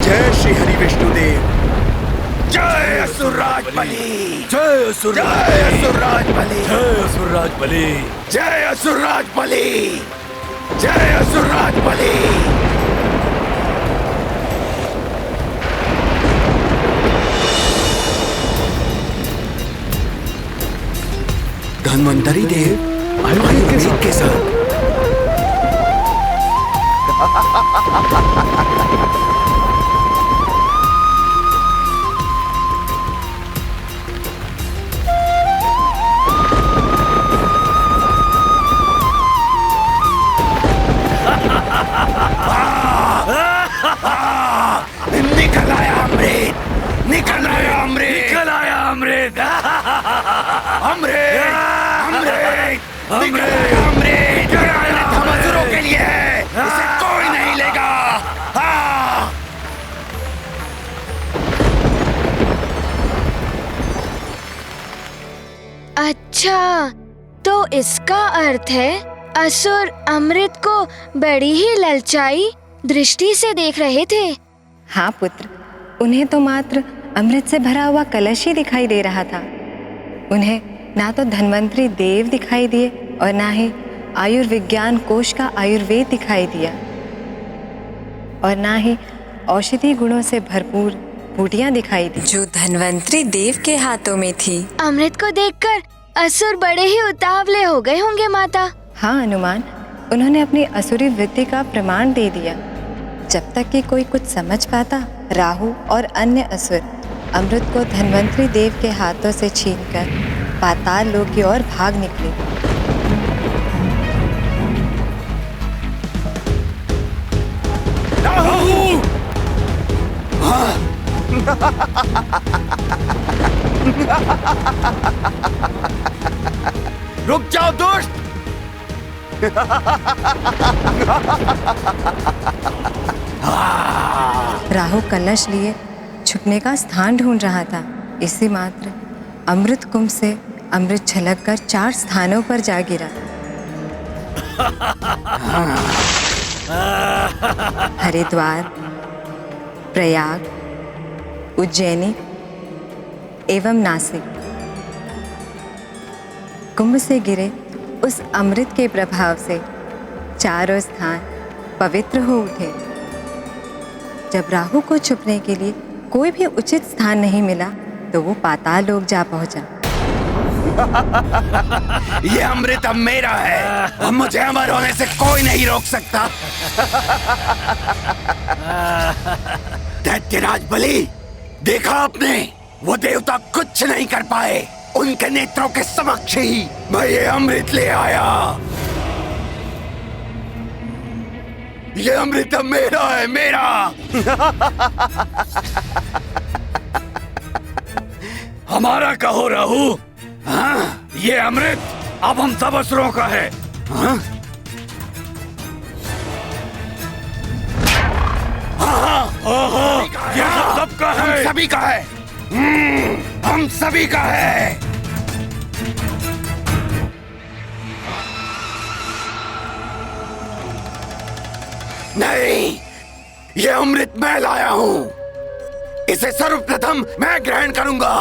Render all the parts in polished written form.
जय श्री हरि विष्णुदेव। जय असुरराज बलि। जय असुरराज बलि। जय असुरराज बलि। जय असुरराज बलि। जय असुरराज बलि। धन्वंतरी देव आयुर्वेद के साथ। निकल आया अमृत। निकल आया अमृत। निकल आया अमृत। अमृत अमृत निकल आया अमृत। हम असुरों के लिए है, इसे कोई नहीं लेगा। अच्छा, तो इसका अर्थ है असुर अमृत को बड़ी ही ललचाई दृष्टि से देख रहे थे। हाँ पुत्र, उन्हें तो मात्र अमृत से भरा हुआ कलश ही दिखाई दे रहा था। उन्हें ना तो धन्वंतरी देव दिखाई दिए और ना ही आयुर्विज्ञान कोश का आयुर्वेद दिखाई दिया, और ना ही औषधि गुणों से भरपूर बूटियां दिखाई दी जो धन्वंतरी देव के हाथों में थी। अमृत को देखकर असुर बड़े ही उतावले हो गए होंगे माता। हाँ अनुमान, उन्होंने अपनी असुरी वृत्ति का प्रमाण दे दिया। जब तक कि कोई कुछ समझ पाता, राहु और अन्य असुर अमृत को धन्वंतरी देव के हाथों से छीनकर पाताल लोक की ओर भाग निकले। राहु! रुक जाओ दुष्ट। राहु कलश लिए छुपने का स्थान ढूंढ रहा था। इसी मात्र अमृत कुंभ से अमृत छलककर 4 स्थानों पर जा गिरा। हरिद्वार, प्रयाग, उज्जैनी एवं नासिक। कुंभ से गिरे उस अमृत के प्रभाव से चारों स्थान पवित्र हो उठे। जब राहु को छुपने के लिए कोई भी उचित स्थान नहीं मिला तो वो पाताल लोक जा पहुंचा। ये अमृत अब मेरा है और मुझे अमर होने से कोई नहीं रोक सकता। दैत्यराज बलि, देखा आपने, वो देवता कुछ नहीं कर पाए। उनके नेत्रों के समक्ष ही मैं ये अमृत ले आया। ये अमृत अब मेरा है, मेरा। हमारा कहो राहु। हाँ, ये अमृत अब हम सब असुरों का है। हाँ? हाँ, ये सबका है। हम सभी का है। हम सभी का है। नहीं, ये अमृत मैं लाया हूँ। इसे सर्वप्रथम मैं ग्रहण करूंगा।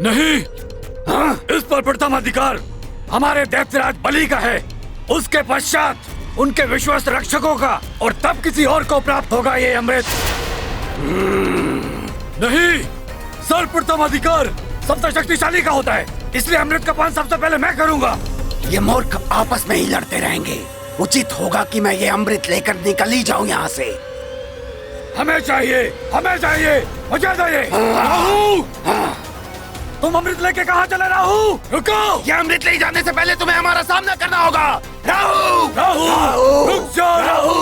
नहीं, हाँ? इस पर प्रथम अधिकार हमारे दैत्यराज बलि का है। उसके पश्चात उनके विश्वस्त रक्षकों का, और तब किसी और को प्राप्त होगा ये अमृत। नहीं, सर्वप्रथम अधिकार सबसे शक्तिशाली का होता है, इसलिए अमृत का पान सबसे पहले मैं करूंगा। ये मूर्ख आपस में ही लड़ते रहेंगे। उचित होगा कि मैं ये अमृत लेकर निकल ही जाऊं यहाँ से। हमें चाहिए, हमें चाहिए, मुझे चाहिए। राहु! तुम अमृत लेके कहाँ चले राहु? रुको! ये अमृत ले जाने से पहले तुम्हें हमारा सामना करना होगा। राहु! राहु! रुक जाओ राहु!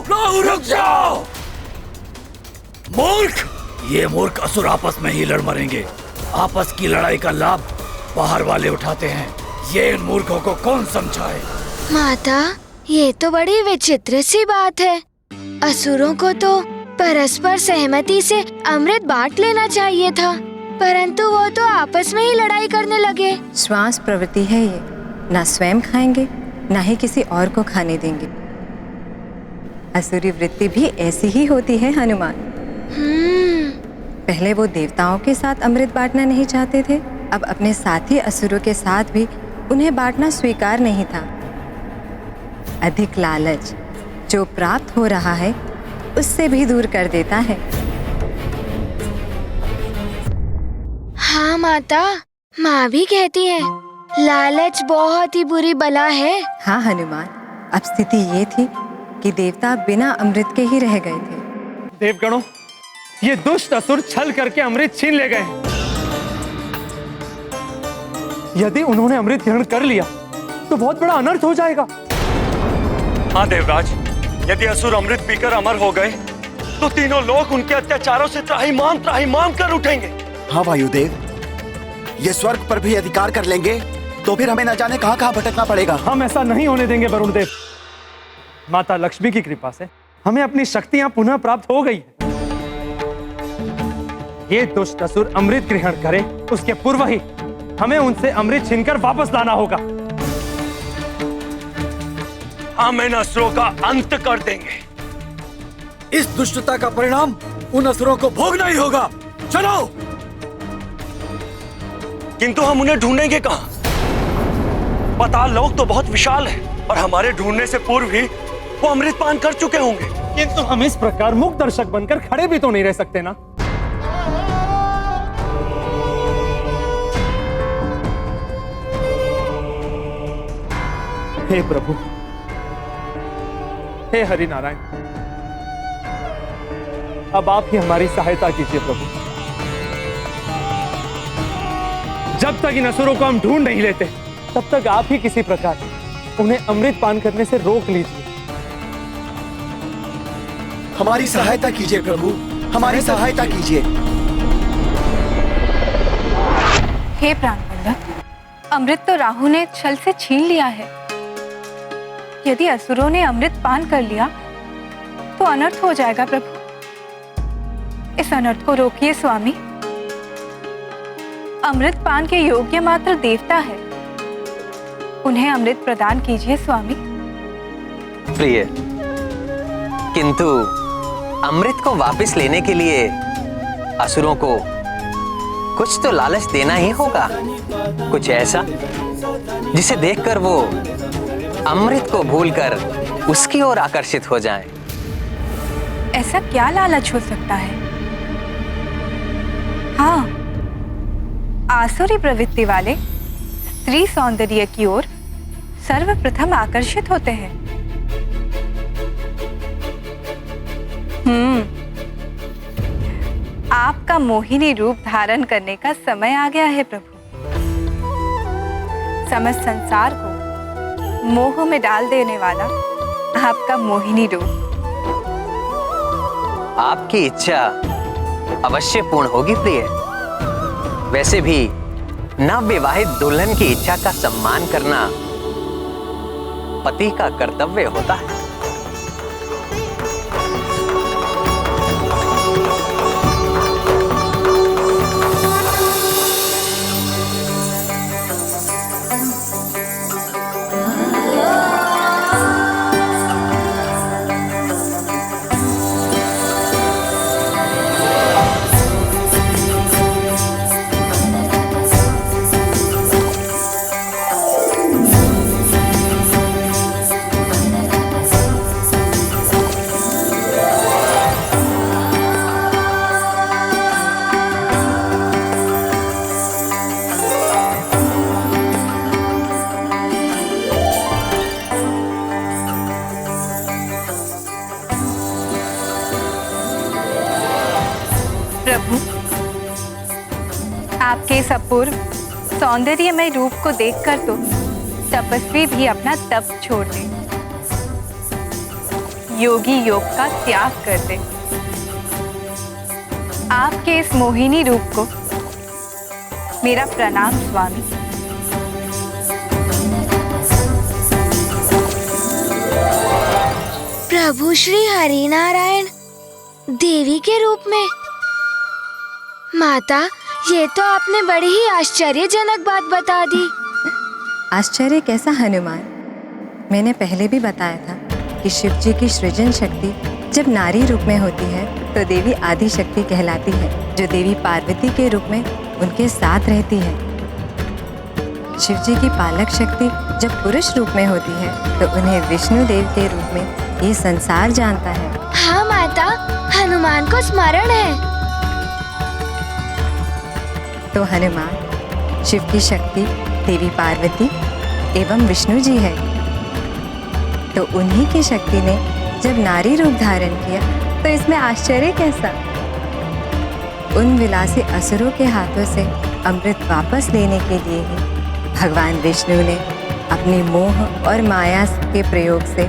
राहु रुक जाओ! मूर्ख! ये मूर्ख असुर आपस में ही लड़ मरेंगे। आपस की लड़ाई का लाभ बाहर वाले उठाते हैं। ये इन मूर्खों को कौन समझाए? माता, ये तो बड़ी विचित्र सी बात है। असुरों को तो परस्पर सहमति से अमृत बांट लेना चाहिए था, परंतु वो तो आपस में ही लड़ाई करने लगे। श्वास प्रवृत्ति है ये, ना स्वयं खाएंगे ना ही किसी और को खाने देंगे। असुरी वृत्ति भी ऐसी ही होती है हनुमान। पहले वो देवताओं के साथ अमृत बांटना नहीं चाहते थे, अब अपने साथी असुरों के साथ भी उन्हें बांटना स्वीकार नहीं था। अधिक लालच जो प्राप्त हो रहा है उससे भी दूर कर देता है। हाँ माता, माँ भी कहती है लालच बहुत ही बुरी बला है। हाँ हनुमान, अब स्थिति ये थी कि देवता बिना अमृत के ही रह गए थे। देवगणों, ये दुष्ट असुर छल करके अमृत छीन ले गए। यदि उन्होंने अमृत ग्रहण कर लिया तो बहुत बड़ा अनर्थ हो जाएगा। हाँ देवराज, यदि असुर अमृत पीकर अमर हो गए तो तीनों लोग उनके अत्याचारों से त्राहिमाम कर उठेंगे। हाँ वायुदेव, ये स्वर्ग पर भी अधिकार कर लेंगे तो फिर हमें न जाने कहां कहां भटकना पड़ेगा। हम ऐसा नहीं होने देंगे वरुण देव। माता लक्ष्मी की कृपा से हमें अपनी शक्तियां पुनः प्राप्त हो गई है। ये दुष्ट असुर अमृत ग्रहण करे उसके पूर्व ही हमें उनसे अमृत छीनकर वापस लाना होगा। हम इन असुरों का अंत कर देंगे। इस दुष्टता का परिणाम उन असुरों को भोगना ही होगा। चलो। किंतु हम उन्हें ढूंढेंगे कहां? पाताल लोक तो बहुत विशाल है और हमारे ढूंढने से पूर्व ही वो अमृत पान कर चुके होंगे। किंतु हम इस प्रकार मूक दर्शक बनकर खड़े भी तो नहीं रह सकते ना। हे प्रभु, हे हरि नारायण, अब आप ही हमारी सहायता कीजिए प्रभु। जब तक इन असुरों को हम ढूंढ नहीं लेते तब तक आप ही किसी प्रकार उन्हें अमृत पान करने से रोक लीजिए। हमारी सहायता कीजिए प्रभु, हमारी सहायता कीजिए। हे प्राणवल्लभ, अमृत तो राहु ने छल से छीन लिया है। यदि असुरों ने अमृत पान कर लिया तो अनर्थ हो जाएगा प्रभु। इस अनर्थ को रोकिए स्वामी। अमृत पान के योग्य मात्र देवता है, उन्हें अमृत प्रदान कीजिए स्वामी। प्रिय, किंतु अमृत को वापस लेने के लिए असुरों को कुछ तो लालच देना ही होगा, कुछ ऐसा जिसे देखकर वो अमृत को भूलकर उसकी ओर आकर्षित हो जाएं। ऐसा क्या लालच हो सकता है? हाँ, आसुरी प्रवृत्ति वाले स्त्री सौंदर्य की ओर सर्वप्रथम आकर्षित होते हैं। आपका मोहिनी रूप धारण करने का समय आ गया है प्रभु। समस्त संसार को मोह में डाल देने वाला आपका मोहिनी रूप। आपकी इच्छा अवश्य पूर्ण होगी प्रिय। वैसे भी नवविवाहित दुल्हन की इच्छा का सम्मान करना पति का कर्तव्य होता है। प्रभु, आपके इस अपूर्व सौंदर्यमय रूप को देखकर तो तपस्वी भी अपना तप छोड़ दे, योगी योग का त्याग कर दे। आपके इस मोहिनी रूप को मेरा प्रणाम स्वामी। प्रभु श्री हरिनारायण देवी के रूप में। माता, ये तो आपने बड़ी ही आश्चर्यजनक बात बता दी। आश्चर्य कैसा हनुमान? मैंने पहले भी बताया था कि शिव जी की सृजन शक्ति जब नारी रूप में होती है तो देवी आदि शक्ति कहलाती है, जो देवी पार्वती के रूप में उनके साथ रहती है। शिव जी की पालक शक्ति जब पुरुष रूप में होती है तो उन्हें विष्णु देव के रूप में ये संसार जानता है। हाँ माता, हनुमान को स्मरण है। तो हनुमान शिव की शक्ति देवी पार्वती एवं विष्णु जी है। तो उन्हीं की शक्ति ने जब नारी रूप धारण किया तो इसमें आश्चर्य कैसा। उन विलासी असुरों के हाथों से अमृत वापस लेने के लिए ही भगवान विष्णु ने अपने मोह और माया के प्रयोग से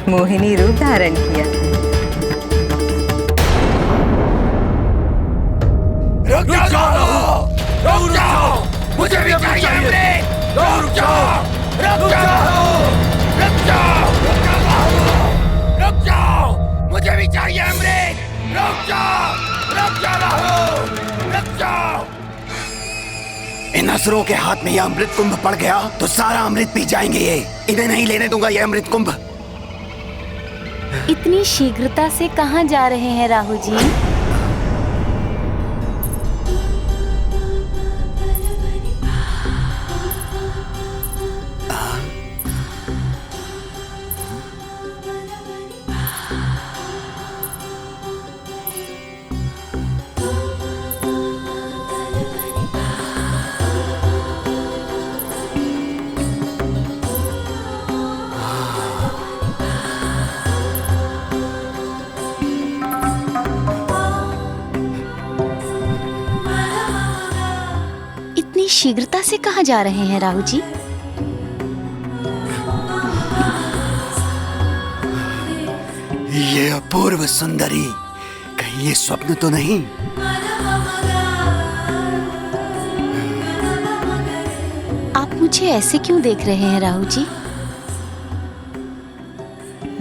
मोहिनी रूप धारण किया। रुक जाओ, रुक जाओ, मुझे भी चाहिए अमृत। रुक जाओ, रुक जाओ, रुक जाओ, रुक जाओ, मुझे भी चाहिए अमृत। रुक जाओ, रुक जाओ, रुक जाओ। इन असुरों के हाथ में यह अमृत कुंभ पड़ गया तो सारा अमृत पी जाएंगे ये। इन्हें नहीं लेने दूंगा ये अमृत कुंभ। इतनी शीघ्रता से कहाँ जा रहे हैं राहु जी? शीघ्रता से कहाँ जा रहे हैं राहु जी? ये अपूर्व सुंदरी, कहीं ये स्वप्न तो नहीं? आप मुझे ऐसे क्यों देख रहे हैं राहु जी?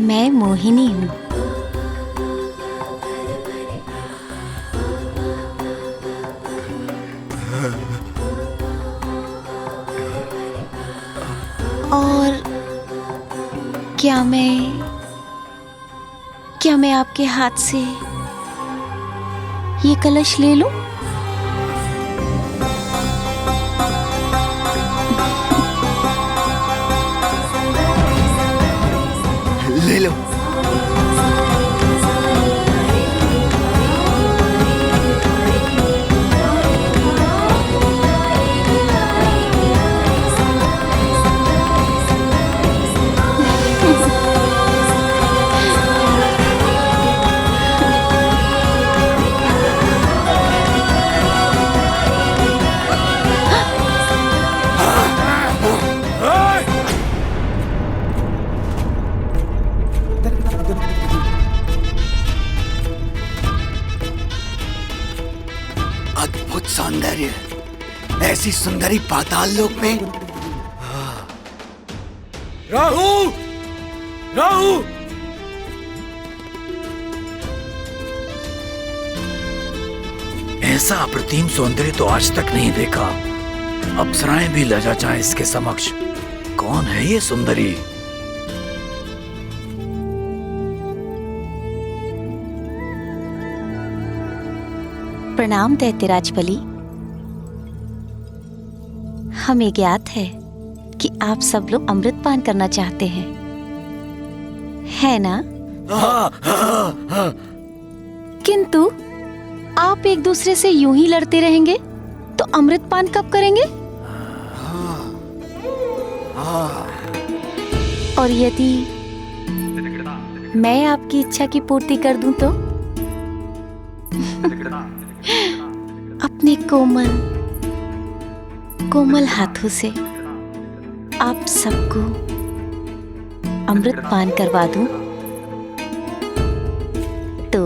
मैं मोहिनी हूँ। और क्या मैं आपके हाथ से ये कलश ले लूं? ले लो। अद्भुत सौंदर्य, ऐसी सुंदरी पाताल लोक में। राहु, राहु, ऐसा अप्रतिम सौंदर्य तो आज तक नहीं देखा। अप्सराएं भी लजा जाए इसके समक्ष। कौन है ये सुंदरी? प्रणाम दैत्यराज बलि। हमें ज्ञात है कि आप सब लोग अमृत पान करना चाहते हैं, है ना? किंतु आप एक दूसरे से यूं ही लड़ते रहेंगे तो अमृत पान कब करेंगे? और यदि मैं आपकी इच्छा की पूर्ति कर दूं तो? अपने कोमल कोमल हाथों से आप सबको अमृत पान करवा दूं तो?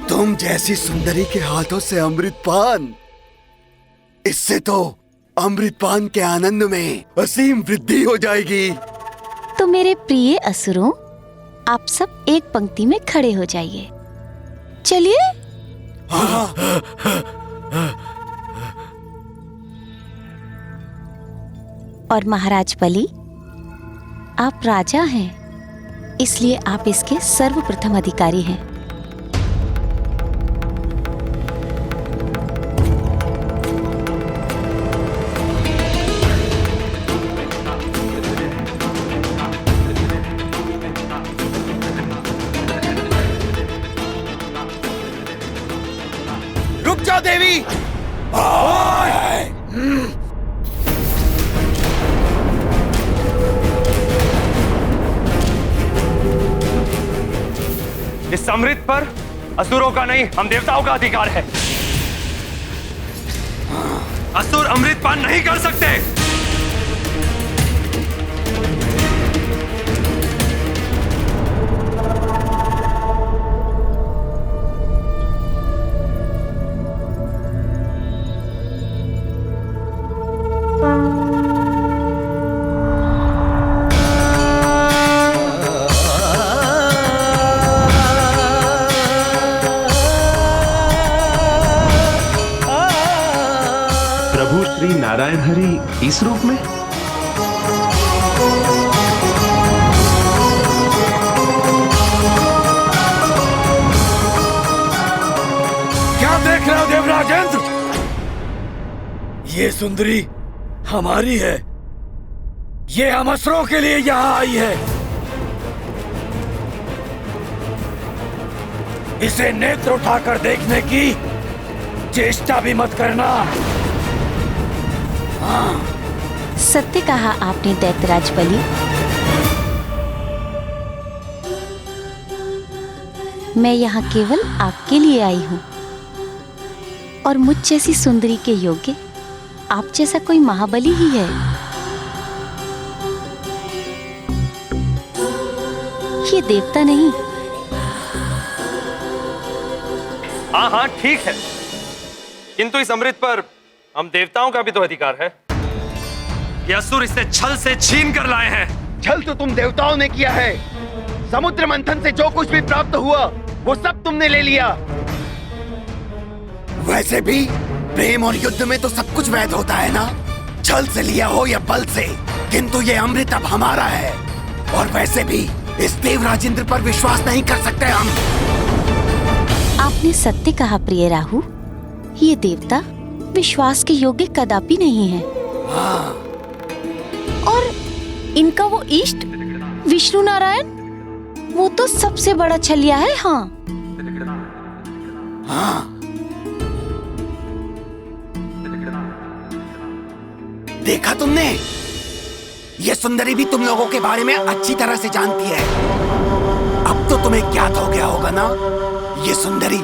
तुम जैसी सुंदरी के हाथों से अमृत पान, इससे तो अमृत पान के आनंद में असीम वृद्धि हो जाएगी। तो मेरे प्रिय असुरों, आप सब एक पंक्ति में खड़े हो जाइए। चलिए। हाँ। और महाराज बलि, आप राजा हैं, इसलिए आप इसके सर्वप्रथम अधिकारी हैं। रुक जाओ देवी। इस अमृत पर असुरों का नहीं, हम देवताओं का अधिकार है। असुर अमृत पान नहीं कर सकते। प्रभु श्री नारायण हरि इस रूप में? क्या देख रहे हो देवराजेंद्र? ये सुंदरी हमारी है। ये हम असुरों के लिए यहाँ आई है। इसे नेत्र उठाकर देखने की चेष्टा भी मत करना। सत्य कहा आपने दैत्यराज बलि। मैं यहाँ केवल आपके लिए आई हूँ, और मुझ जैसी सुंदरी के योग्य आप जैसा कोई महाबली ही है। ये देवता नहीं। हाँ हाँ ठीक है, किंतु इस अमृत पर हम देवताओं का भी तो अधिकार है। ये असुर इसे छल से छीन कर लाए हैं। छल तो तुम देवताओं ने किया है। समुद्र मंथन से जो कुछ भी प्राप्त हुआ वो सब तुमने ले लिया। वैसे भी प्रेम और युद्ध में तो सब कुछ वैध होता है ना, छल से लिया हो या बल से। किंतु ये अमृत अब हमारा है, और वैसे भी इस देवराजेंद्र पर विश्वास नहीं कर सकते हम। आपने सत्य कहा प्रिय राहु। ये देवता विश्वास के योग्य कदापि नहीं है। हाँ। और इनका वो इष्ट विष्णु नारायण, वो तो सबसे बड़ा छलिया है। हाँ हाँ, देखा तुमने? ये सुंदरी भी तुम लोगों के बारे में अच्छी तरह से जानती है। अब तो तुम्हें ज्ञात हो गया होगा ना, ये सुंदरी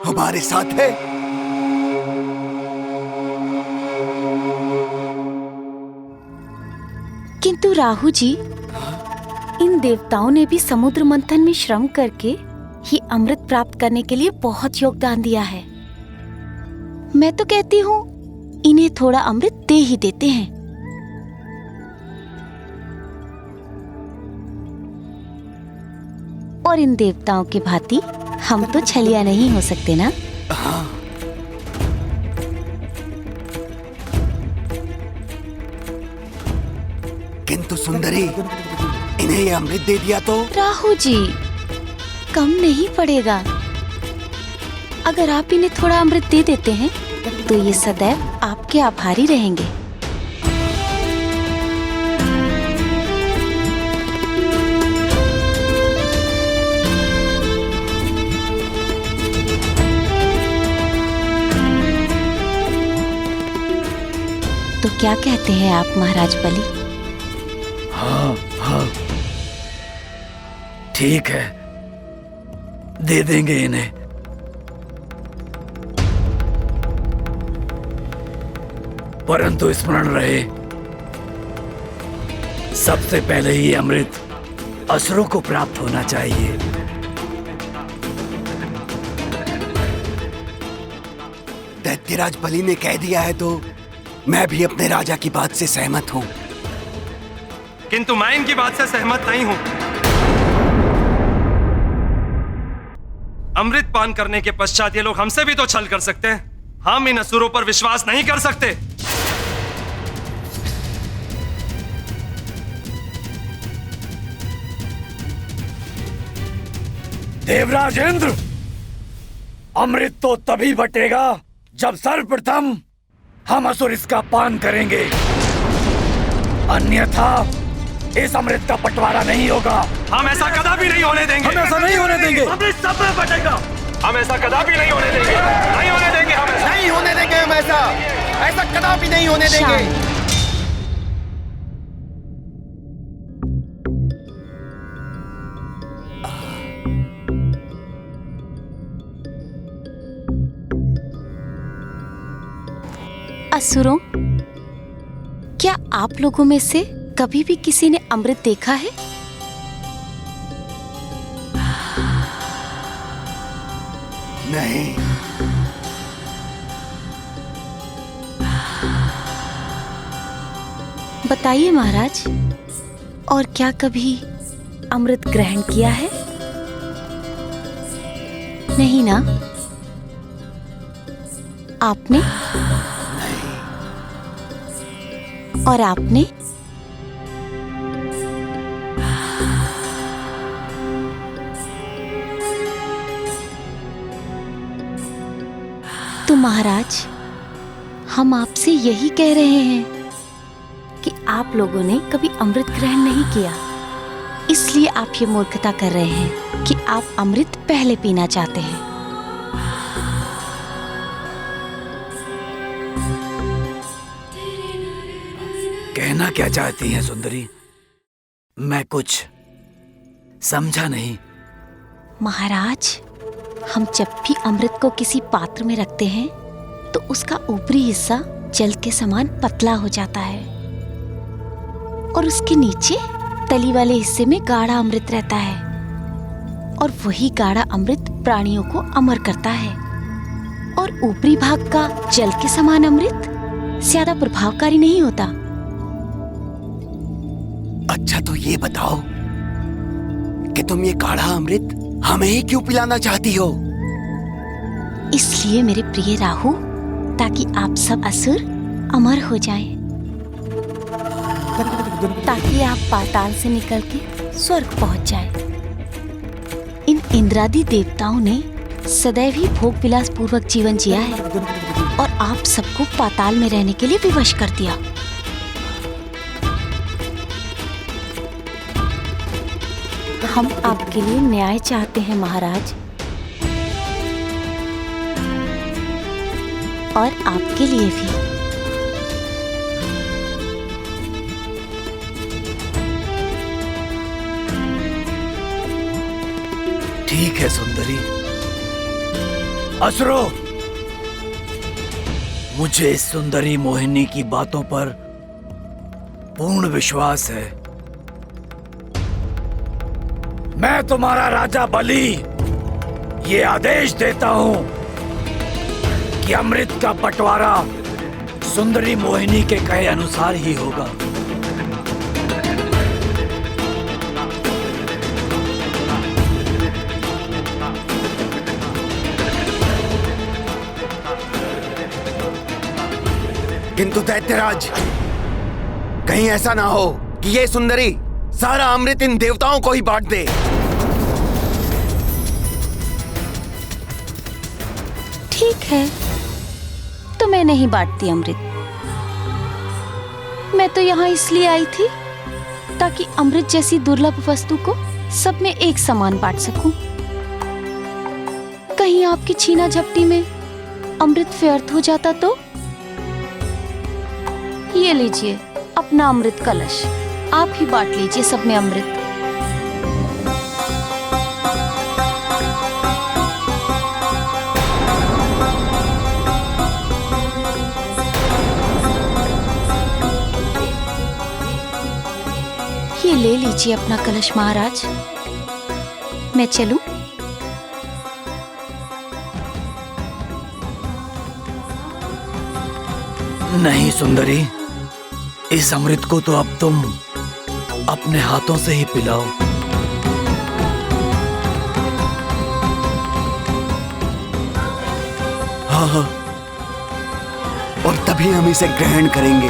हमारे साथ है। किंतु राहु जी, इन देवताओं ने भी समुद्र मंथन में श्रम करके ही अमृत प्राप्त करने के लिए बहुत योगदान दिया है। मैं तो कहती हूँ इन्हें थोड़ा अमृत दे ही देते हैं। और इन देवताओं के भांति हम तो छलिया नहीं हो सकते ना। हाँ। किंतु सुंदरी, इन्हें ये अमृत दे दिया तो? राहु जी, कम नहीं पड़ेगा। अगर आप इन्हें थोड़ा अमृत दे देते हैं तो ये सदैव आपके आभारी रहेंगे। तो क्या कहते हैं आप महाराज बलि? हाँ हाँ, ठीक है, दे देंगे इन्हें। परंतु स्मरण रहे, सबसे पहले ही अमृत असुरों को प्राप्त होना चाहिए। दैत्यराज बलि ने कह दिया है तो मैं भी अपने राजा की बात से सहमत हूँ। किंतु मैं इनकी बात से सहमत नहीं हूं। अमृत पान करने के पश्चात ये लोग हमसे भी तो छल कर सकते हैं। हम इन असुरों पर विश्वास नहीं कर सकते। देवराज इंद्र, अमृत तो तभी बटेगा जब सर्वप्रथम हम असुर इसका पान करेंगे, अन्यथा इस अमृत का बंटवारा नहीं होगा। हम ऐसा कदापि नहीं होने देंगे। हम ऐसा नहीं होने देंगे। अमृत सब में बटेगा। हम ऐसा कदापि नहीं होने देंगे। नहीं होने देंगे हम ऐसा। नहीं होने देंगे हम ऐसा कदापि नहीं होने देंगे। असुरों, क्या आप लोगों में से कभी भी किसी ने अमृत देखा है? नहीं। बताइए महाराज, और क्या कभी अमृत ग्रहण किया है? नहीं ना? आपने? और आपने? तो महाराज, हम आपसे यही कह रहे हैं कि आप लोगों ने कभी अमृत ग्रहण नहीं किया, इसलिए आप ये मूर्खता कर रहे हैं कि आप अमृत पहले पीना चाहते हैं। कहना क्या चाहती हैं सुंदरी? मैं कुछ समझा नहीं। महाराज, हम जब भी अमृत को किसी पात्र में रखते हैं तो उसका ऊपरी हिस्सा जल के समान पतला हो जाता है और उसके नीचे तली वाले हिस्से में गाढ़ा अमृत रहता है, और वही गाढ़ा अमृत प्राणियों को अमर करता है, और ऊपरी भाग का जल के समान अमृत ज्यादा प्रभावकारी नहीं होता। अच्छा, तो ये बताओ कि तुम ये गाढ़ा अमृत हमें ही क्यों पिलाना चाहती हो? इसलिए मेरे प्रिय राहु, ताकि आप सब असुर अमर हो जाएं, ताकि आप पाताल से निकल के स्वर्ग पहुंच जाएं। इन इंद्रादि देवताओं ने सदैव ही भोग विलास पूर्वक जीवन जिया है और आप सबको पाताल में रहने के लिए विवश कर दिया। हम आपके लिए न्याय चाहते हैं महाराज, और आपके लिए भी। ठीक है सुंदरी। असुरो, मुझे इस सुंदरी मोहिनी की बातों पर पूर्ण विश्वास है। मैं तुम्हारा राजा बलि ये आदेश देता हूं कि अमृत का बंटवारा सुंदरी मोहिनी के कहे अनुसार ही होगा। किंतु दैत्यराज, कहीं ऐसा ना हो कि ये सुंदरी सारा अमृत इन देवताओं को ही बांट दे। ठीक है, तो मैं नहीं बांटती अमृत। मैं तो यहाँ इसलिए आई थी ताकि अमृत जैसी दुर्लभ वस्तु को सब में एक समान बांट सकूं। कहीं आपकी छीना झपटी में अमृत व्यर्थ हो जाता तो? ये लीजिए अपना अमृत कलश, आप ही बांट लीजिए सब में अमृत। ये ले लीजिए अपना कलश महाराज। मैं चलूं? नहीं सुंदरी, इस अमृत को तो अब तुम अपने हाथों से ही पिलाओ। हाँ, और तभी हम इसे ग्रहण करेंगे।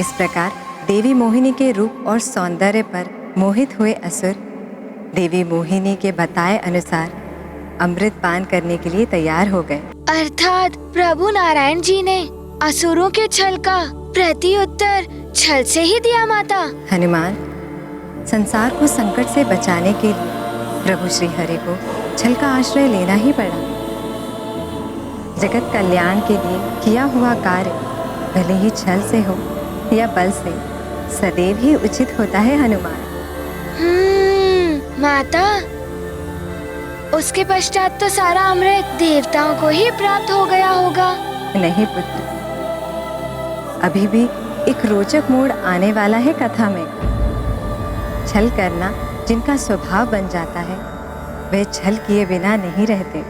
इस प्रकार देवी मोहिनी के रूप और सौंदर्य पर मोहित हुए असुर देवी मोहिनी के बताए अनुसार अमृत पान करने के लिए तैयार हो गए। अर्थात प्रभु नारायण जी ने असुरों के छल का प्रत्युत्तर छल से ही दिया माता। हनुमान, संसार को संकट से बचाने के लिए प्रभु श्री हरि को छल का आश्रय लेना ही पड़ा। जगत कल्याण के लिए किया हुआ कार्य भले ही छल से हो या बल से सदैव ही उचित होता है हनुमान। माता, उसके पश्चात तो सारा अमृत देवताओं को ही प्राप्त हो गया होगा। नहीं पुत्र, अभी भी एक रोचक मोड़ आने वाला है कथा में। छल करना जिनका स्वभाव बन जाता है वे छल किए बिना नहीं रहते।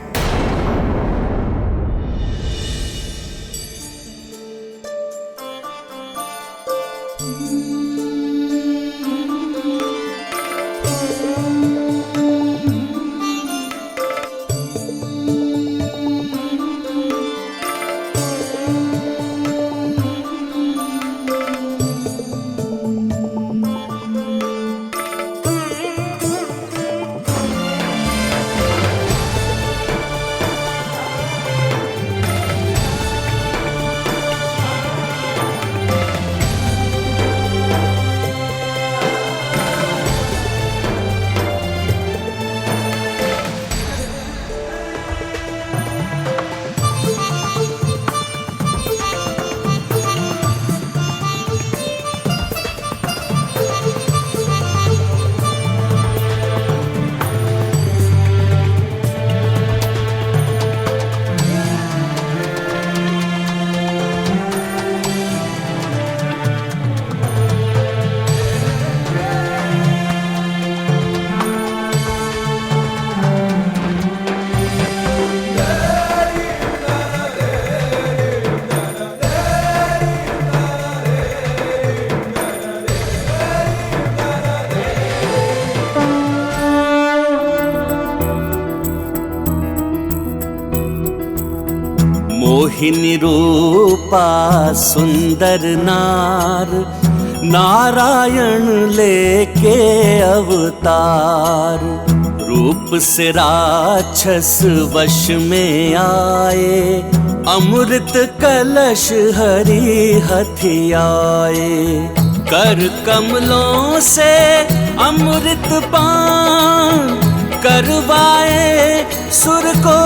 मोहिनी रूपा सुंदर नार, नारायण लेके अवतार। रूप से राक्षस वश में आए, अमृत कलश हरि हथियाए। कर कमलों से अमृत पान, करवाए सुर को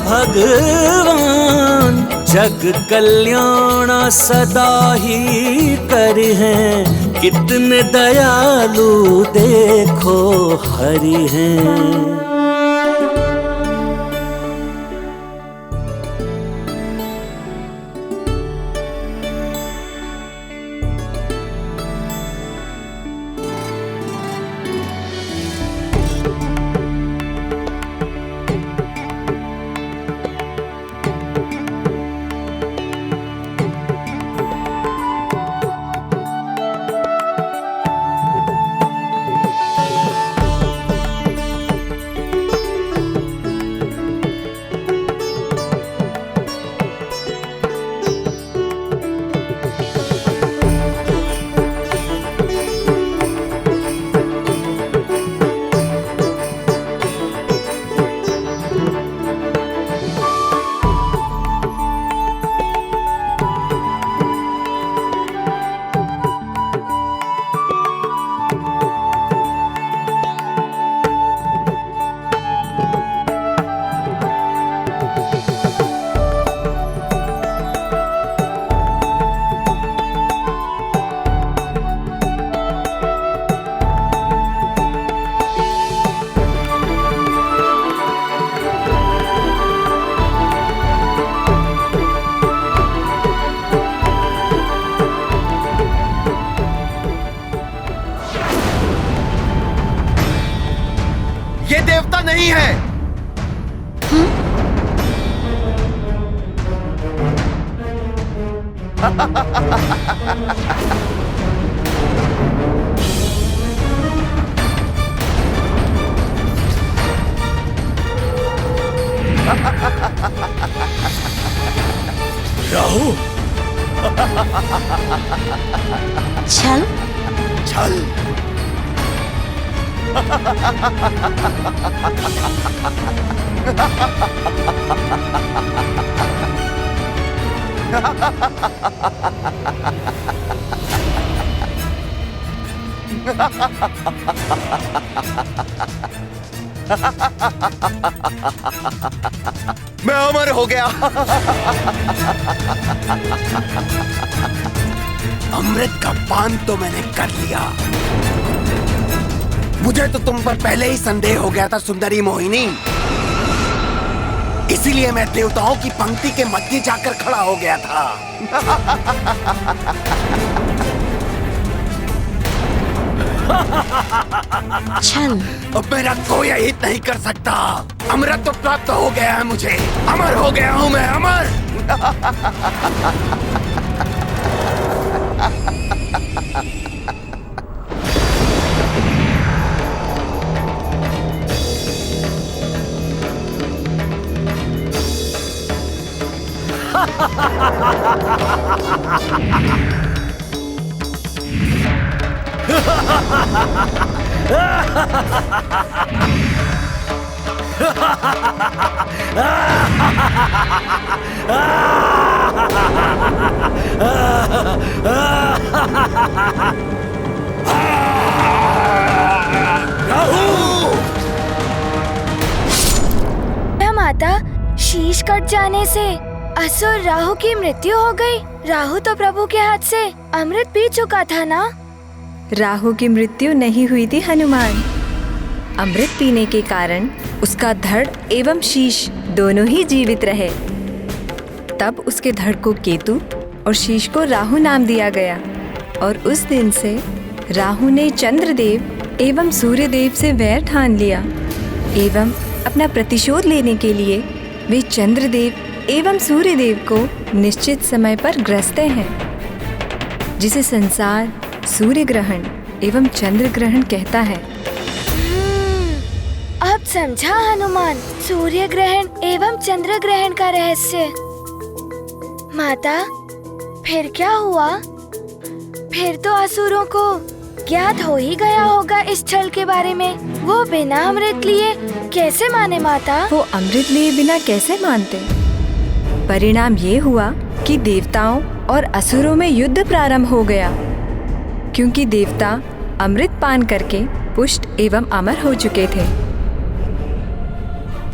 भगवान। जग कल्याण सदा ही कर हैं, कितने दयालु देखो हरि हैं। ये देवता नहीं है। राहु, छल? छल। मैं अमर हो गया। अमृत का पान तो मैंने कर लिया। मुझे तो तुम पर पहले ही संदेह हो गया था सुंदरी मोहिनी, इसीलिए मैं देवताओं की पंक्ति के मध्य जाकर खड़ा हो गया था। छल। अब मेरा कोई अहित नहीं कर सकता। अमृत तो प्राप्त हो गया है मुझे। अमर हो गया हूं मैं, अमर। माता, शीश कट जाने से असुर राहु की मृत्यु हो गई। राहु तो प्रभु के हाथ से अमृत पी चुका था ना? राहु की मृत्यु नहीं हुई थी हनुमान। अमृत पीने के कारण उसका धड़ एवं शीश दोनों ही जीवित रहे। तब उसके धड़ को केतु और शीश को राहु नाम दिया गया और उस दिन से राहु ने चंद्रदेव एवं सूर्यदेव से वैर ठान लिया एवं अपना प्रतिशोध लेने के लिए वे चंद्रदेव एवं सूर्यदेव को निश्चित समय पर ग्रसते हैं, जिसे संसार सूर्य ग्रहण एवं चंद्र ग्रहण कहता है। अब समझा हनुमान सूर्य ग्रहण एवं चंद्र ग्रहण का रहस्य। माता, फिर क्या हुआ? फिर तो असुरों को ज्ञात हो ही गया होगा इस छल के बारे में। वो बिना अमृत लिए कैसे माने माता? वो अमृत लिए बिना कैसे मानते? परिणाम ये हुआ कि देवताओं और असुरों में युद्ध प्रारंभ हो गया, क्योंकि देवता अमृत पान करके पुष्ट एवं अमर हो चुके थे।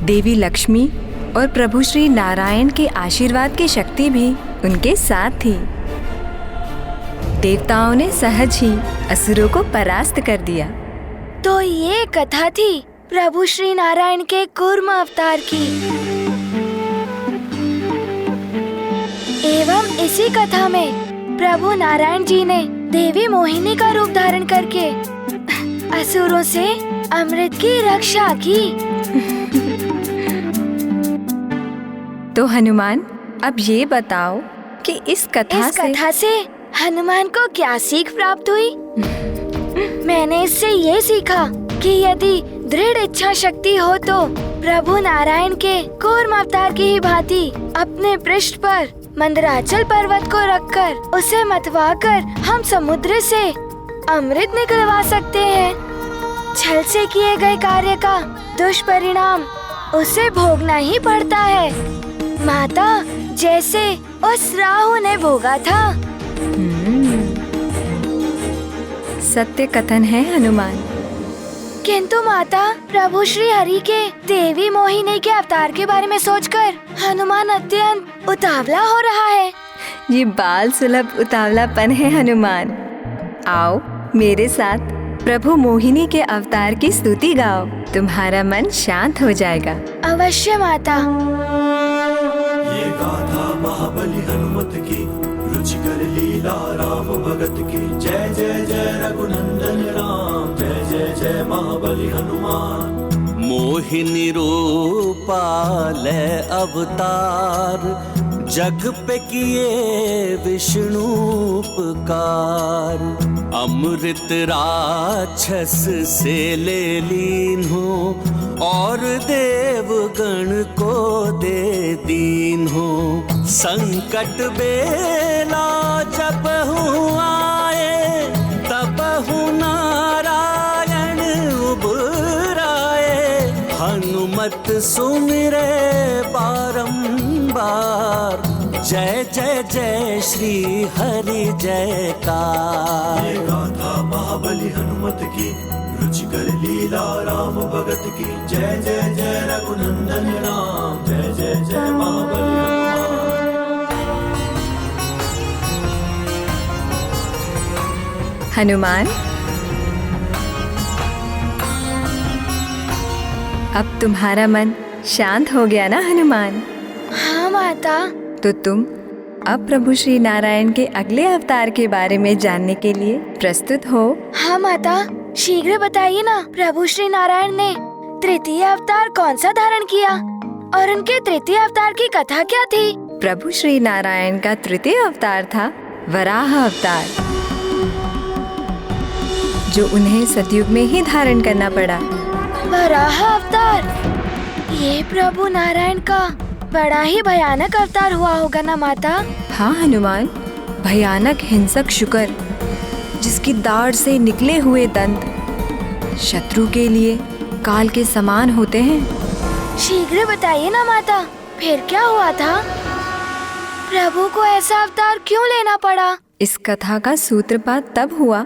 देवी लक्ष्मी और प्रभु श्री नारायण के आशीर्वाद की शक्ति भी उनके साथ थी। देवताओं ने सहज ही असुरों को परास्त कर दिया। तो ये कथा थी प्रभु श्री नारायण के कूर्म अवतार की। एवं इसी कथा में प्रभु नारायण जी ने देवी मोहिनी का रूप धारण करके असुरों से अमृत की रक्षा की। तो हनुमान, अब ये बताओ कि इस कथा से हनुमान को क्या सीख प्राप्त हुई? मैंने इससे ये सीखा कि यदि दृढ़ इच्छा शक्ति हो तो प्रभु नारायण के कूर्म अवतार की ही भांति अपने पृष्ठ पर मंदराचल पर्वत को रखकर उसे मतवाकर हम समुद्र से अमृत निकलवा सकते हैं। छल से किए गए कार्य का दुष्परिणाम उसे भोगना ही पड़ता है माता, जैसे उस राहु ने भोगा था। सत्य कथन है हनुमान। किंतु माता, प्रभु श्री हरि के देवी मोहिनी के अवतार के बारे में सोचकर हनुमान अत्यंत उतावला हो रहा है। ये बाल सुलभ उतावलापन है हनुमान। आओ मेरे साथ प्रभु मोहिनी के अवतार की स्तुति गाओ, तुम्हारा मन शांत हो जाएगा। अवश्य माता। ये गाथा महाबली हनुमत की, रुचिकर लीला राम भगत की। जय जय जय रघुनंदन राम, जय जय जय महाबली हनुमान। मोहिनी रूपा ले अवतार, जग पे किए विष्णु उपकार। अमृत राक्षस से ले लीन हो, और देवगण को दे दीन हो। संकट बेला सुमिरे बारंबार, जय जय जय श्री हरि जयकार। ये गाथा महाबली हनुमत की, रुचिकर लीला राम भगत की। जय जय जय रघुनंदन राम, जय जय जय महाबली हनुमान, अब तुम्हारा मन शांत हो गया ना हनुमान? हाँ माता। तो तुम अब प्रभु श्री नारायण के अगले अवतार के बारे में जानने के लिए प्रस्तुत हो? हाँ माता, शीघ्र बताइए ना, प्रभु श्री नारायण ने तृतीय अवतार कौन सा धारण किया और उनके तृतीय अवतार की कथा क्या थी? प्रभु श्री नारायण का तृतीय अवतार था वराह अवतार, जो उन्हें सतयुग में ही धारण करना पड़ा। वराह अवतार, ये प्रभु नारायण का बड़ा ही भयानक अवतार हुआ होगा ना माता? हाँ हनुमान, भयानक हिंसक शुकर, जिसकी दाढ़ से निकले हुए दंत शत्रु के लिए काल के समान होते हैं। शीघ्र बताइए ना माता, फिर क्या हुआ था? प्रभु को ऐसा अवतार क्यों लेना पड़ा? इस कथा का सूत्रपात तब हुआ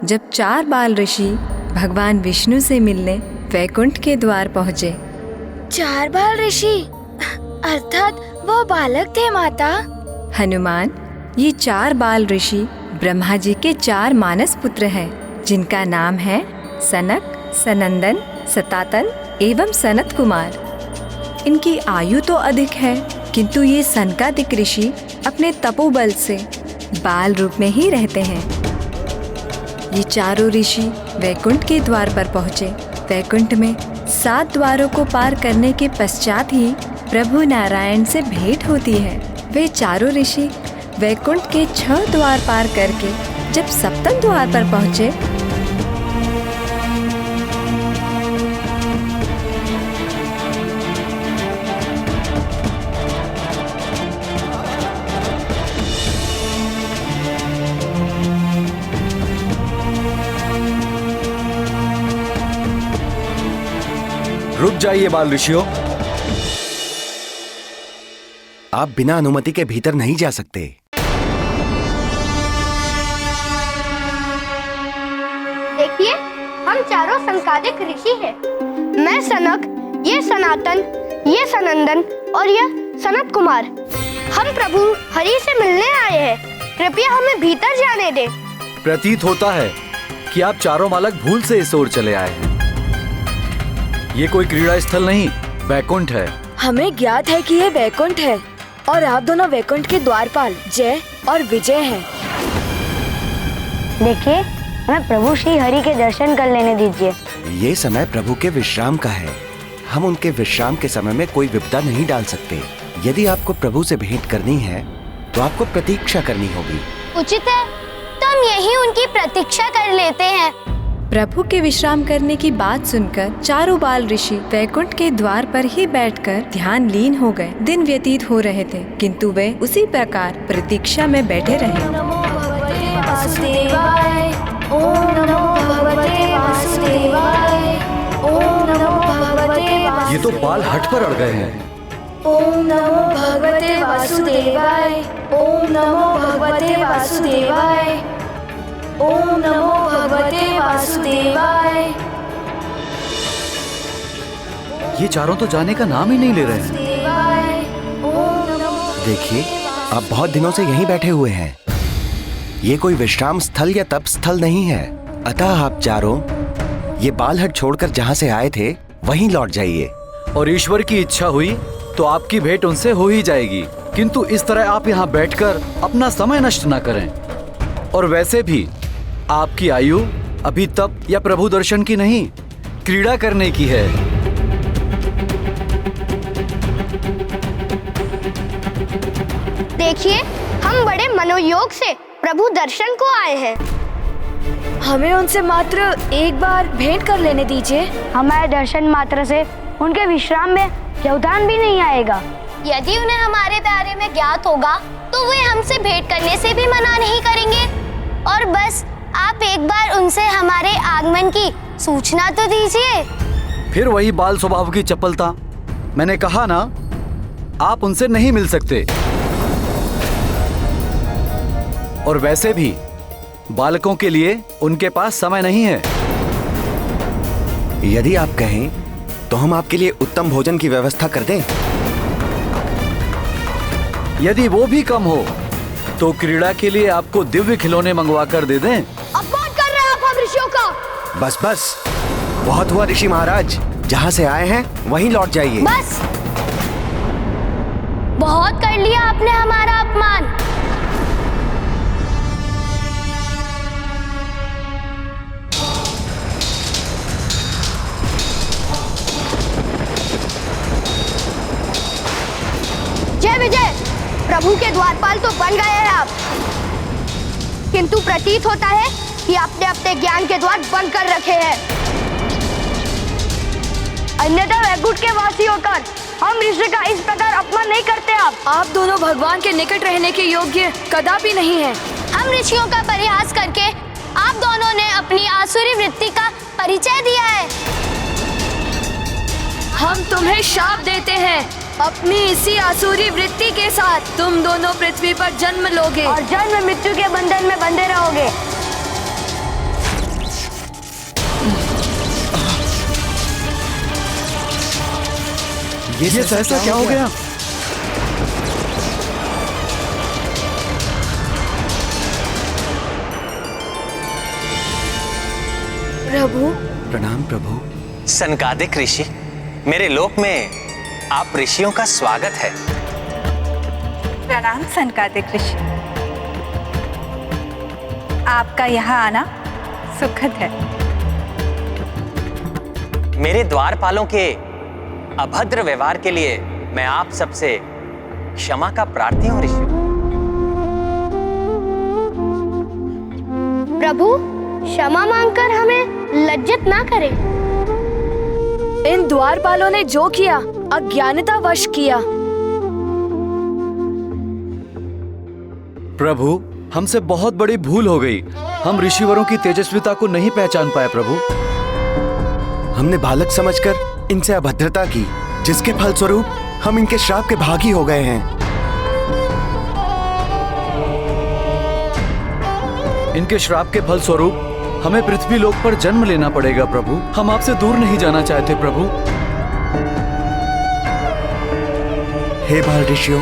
जब 4 बाल ऋषि भगवान विष्णु से मिलने वैकुंठ के द्वार पहुँचे। 4 बाल ऋषि अर्थात वो बालक थे माता? हनुमान, ये 4 बाल ऋषि ब्रह्मा जी के 4 मानस पुत्र हैं, जिनका नाम है सनक, सनंदन, सतातन एवं सनत कुमार। इनकी आयु तो अधिक है, किंतु ये सनकादिक ऋषि अपने तपोबल से बाल रूप में ही रहते हैं। ये चारों ऋषि वैकुंठ के द्वार पर पहुँचे। वैकुंठ में 7 द्वारों को पार करने के पश्चात ही प्रभु नारायण से भेंट होती है। वे चारों ऋषि वैकुंठ के 6 द्वार पार करके जब 7वें द्वार पर पहुँचे, रुक जाइए बाल ऋषियों, आप बिना अनुमति के भीतर नहीं जा सकते। देखिए, हम चारों संकादिक ऋषि हैं। मैं सनक, ये सनातन, ये सनंदन और यह सनत कुमार। हम प्रभु हरि से मिलने आए हैं। कृपया हमें भीतर जाने दें। प्रतीत होता है कि आप चारों बालक भूल से इस ओर चले आए हैं। ये कोई क्रीड़ा स्थल नहीं, वैकुंठ है। हमें ज्ञात है कि ये वैकुंठ है और आप दोनों वैकुंठ के द्वारपाल जय और विजय हैं। देखिए, हमें प्रभु श्री हरि के दर्शन कर लेने दीजिए। ये समय प्रभु के विश्राम का है। हम उनके विश्राम के समय में कोई विपदा नहीं डाल सकते। यदि आपको प्रभु से भेंट करनी है तो आपको प्रतीक्षा करनी होगी। उचित है, तो हम यही उनकी प्रतीक्षा कर लेते हैं। प्रभु के विश्राम करने की बात सुनकर चारों बाल ऋषि वैकुंठ के द्वार पर ही बैठकर ध्यान लीन हो गए। दिन व्यतीत हो रहे थे, किंतु वे उसी प्रकार प्रतीक्षा में बैठे रहे। ओम नमो भगवते वासुदेवाय, ओम नमो भगवते ये तो बाल हट पर अड़ गए हैं। ओम नमो भगवते वासुदेवाय, ओम नमो भगवते वासुदेवाय, ओम नमो भगवते वासुदेवाय। ये चारों तो जाने का नाम ही नहीं ले रहे हैं। देखिए, आप बहुत दिनों से यहीं बैठे हुए हैं। ये कोई विश्राम स्थल या तप स्थल नहीं है। अतः आप चारों ये बालहट छोड़कर जहाँ से आए थे वहीं लौट जाइए। और ईश्वर की इच्छा हुई तो आपकी भेंट उनसे हो ही जाएगी, किंतु इस तरह आप यहाँ बैठकर अपना समय नष्ट न करें। और वैसे भी आपकी आयु अभी तप या प्रभु दर्शन की नहीं, क्रीड़ा करने की है। देखिए, हम बड़े मनोयोग से प्रभु दर्शन को आए हैं। हमें उनसे मात्र एक बार भेंट कर लेने दीजिए। हमारे दर्शन मात्र से उनके विश्राम में व्यवधान भी नहीं आएगा। यदि उन्हें हमारे बारे में ज्ञात होगा तो वे हमसे भेंट करने से भी मना नहीं करेंगे। और बस आप एक बार उनसे हमारे आगमन की सूचना तो दीजिए। फिर वही बाल स्वभाव की चपलता। मैंने कहा ना, आप उनसे नहीं मिल सकते। और वैसे भी बालकों के लिए उनके पास समय नहीं है। यदि आप कहें तो हम आपके लिए उत्तम भोजन की व्यवस्था कर दें। यदि वो भी कम हो तो क्रीड़ा के लिए आपको दिव्य खिलौने मंगवा कर दे दें। अपमान कर रहे हैं आप हम ऋषियों का। बस बस, बहुत हुआ ऋषि महाराज। जहाँ से आए हैं वहीं लौट जाइए। बस, बहुत कर लिया आपने हमारा अपमान। जय विजय, प्रभु के द्वारपाल तो बन गए हैं आप, किंतु प्रतीत होता है कि आपने अपने ज्ञान के द्वार बंद कर रखे हैं। अन्यथा वैकुंठ के वासी होकर हम ऋषि का इस प्रकार अपमान नहीं करते। आप दोनों भगवान के निकट रहने के योग्य कदापि नहीं हैं। हम ऋषियों का परिहास करके आप दोनों ने अपनी आसुरी वृत्ति का परिचय दिया है। हम तुम्हें शाप देते हैं, अपनी इसी आसुरी वृत्ति के साथ तुम दोनों पृथ्वी पर जन्म लोगे और जन्म मृत्यु के बंधन में बंधे रहोगे। ये सहसा क्या हो गया? प्रभु। प्रणाम प्रभु। सनकादिक ऋषि, मेरे लोक में आप ऋषियों का स्वागत है। प्रणाम सनकादिक ऋषि, आपका यहाँ आना सुखद है। मेरे द्वारपालों के अभद्र व्यवहार के लिए मैं आप सबसे क्षमा का प्रार्थी हूँ ऋषि। प्रभु, क्षमा मांगकर हमें लज्जित ना करें। इन द्वारपालों ने जो किया अज्ञानता वश किया। प्रभु, हमसे बहुत बड़ी भूल हो गई। हम ऋषिवरों की तेजस्विता को नहीं पहचान पाए प्रभु। हमने बालक समझकर इनसे अभद्रता की, जिसके फलस्वरूप हम इनके श्राप के भागी हो गए हैं। इनके श्राप के फलस्वरूप हमें पृथ्वी लोक पर जन्म लेना पड़ेगा प्रभु। हम आपसे दूर नहीं जाना चाहते प्रभु। हे बाल ऋषियों,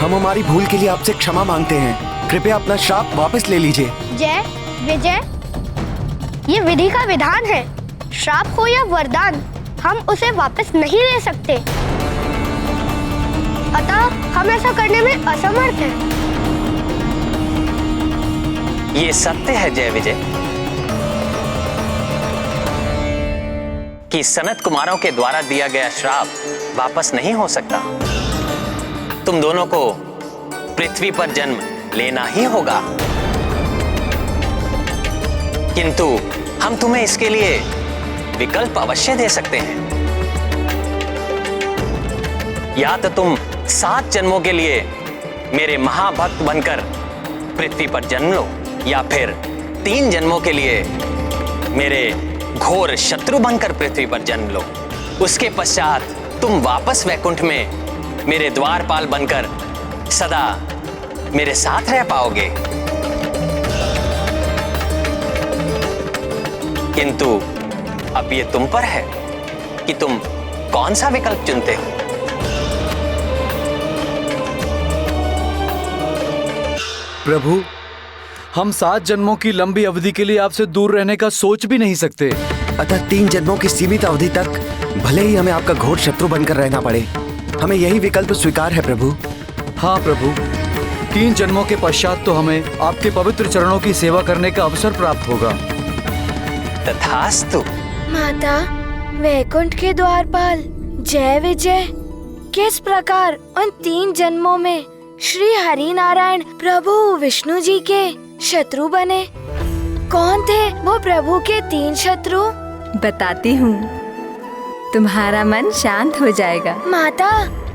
हम हमारी भूल के लिए आपसे क्षमा मांगते हैं। कृपया अपना श्राप वापस ले लीजिए। जय विजय, ये विधि का विधान है। श्राप हो या वरदान, हम उसे वापस नहीं ले सकते। अतः हम ऐसा करने में असमर्थ हैं। ये सत्य है जय विजय कि सनत कुमारों के द्वारा दिया गया श्राप वापस नहीं हो सकता। तुम दोनों को पृथ्वी पर जन्म लेना ही होगा, किंतु हम तुम्हें इसके लिए विकल्प अवश्य दे सकते हैं। या तो तुम 7 जन्मों के लिए मेरे महाभक्त बनकर पृथ्वी पर जन्म लो, या फिर 3 जन्मों के लिए मेरे घोर शत्रु बनकर पृथ्वी पर जन्म लो। उसके पश्चात तुम वापस वैकुंठ में मेरे द्वारपाल बनकर सदा मेरे साथ रह पाओगे। किंतु अब ये तुम पर है कि तुम कौन सा विकल्प चुनते हो। प्रभु, हम 7 जन्मों की लंबी अवधि के लिए आपसे दूर रहने का सोच भी नहीं सकते। अतः 3 जन्मों की सीमित अवधि तक भले ही हमें आपका घोर शत्रु बनकर रहना पड़े, हमें यही विकल्प स्वीकार है प्रभु। हाँ प्रभु, 3 जन्मों के पश्चात तो हमें आपके पवित्र चरणों की सेवा करने का अवसर प्राप्त होगा। तथास्तु। माता, वैकुंठ के द्वारपाल जय विजय किस प्रकार उन 3 जन्मों में श्री हरि नारायण प्रभु विष्णु जी के शत्रु बने? कौन थे वो प्रभु के 3 शत्रु? बताती हूँ, तुम्हारा मन शांत हो जाएगा। माता,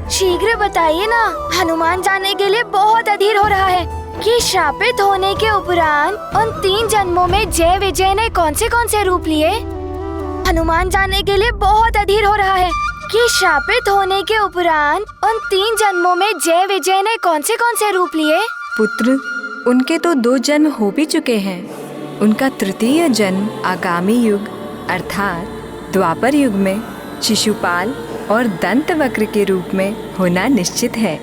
शीघ्र बताइए ना। हनुमान जाने के लिए बहुत अधीर हो रहा है कि श्रापित होने के उपरांत उन 3 जन्मों में जय विजय ने कौन से रूप लिए। हनुमान जाने के लिए बहुत अधीर हो रहा है कि श्रापित होने के उपरांत उन 3 जन्मों में जय विजय ने कौन से रूप लिए? पुत्र, उनके तो 2 जन्म हो भी चुके हैं। उनका तृतीय जन्म आगामी युग अर्थात द्वापर युग में शिशुपाल और दंतवक्र के रूप में होना निश्चित है,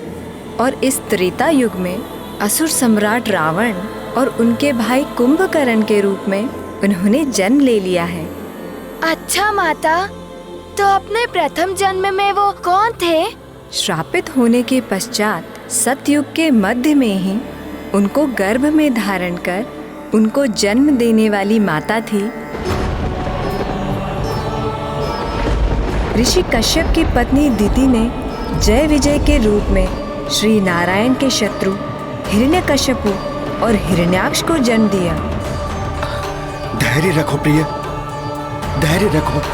और इस त्रेता युग में असुर सम्राट रावण और उनके भाई कुंभकर्ण के रूप में उन्होंने जन्म ले लिया है। अच्छा माता, तो अपने प्रथम जन्म में वो कौन थे? श्रापित होने के पश्चात सतयुग के मध्य में ही उनको गर्भ में धारण कर उनको जन्म देने वाली माता थी ऋषि कश्यप की पत्नी दिति ने जय विजय के रूप में श्री नारायण के शत्रु हिरण्यकश्यपु और हिरण्याक्ष को जन्म दिया। धैर्य रखो प्रिय, धैर्य रखो।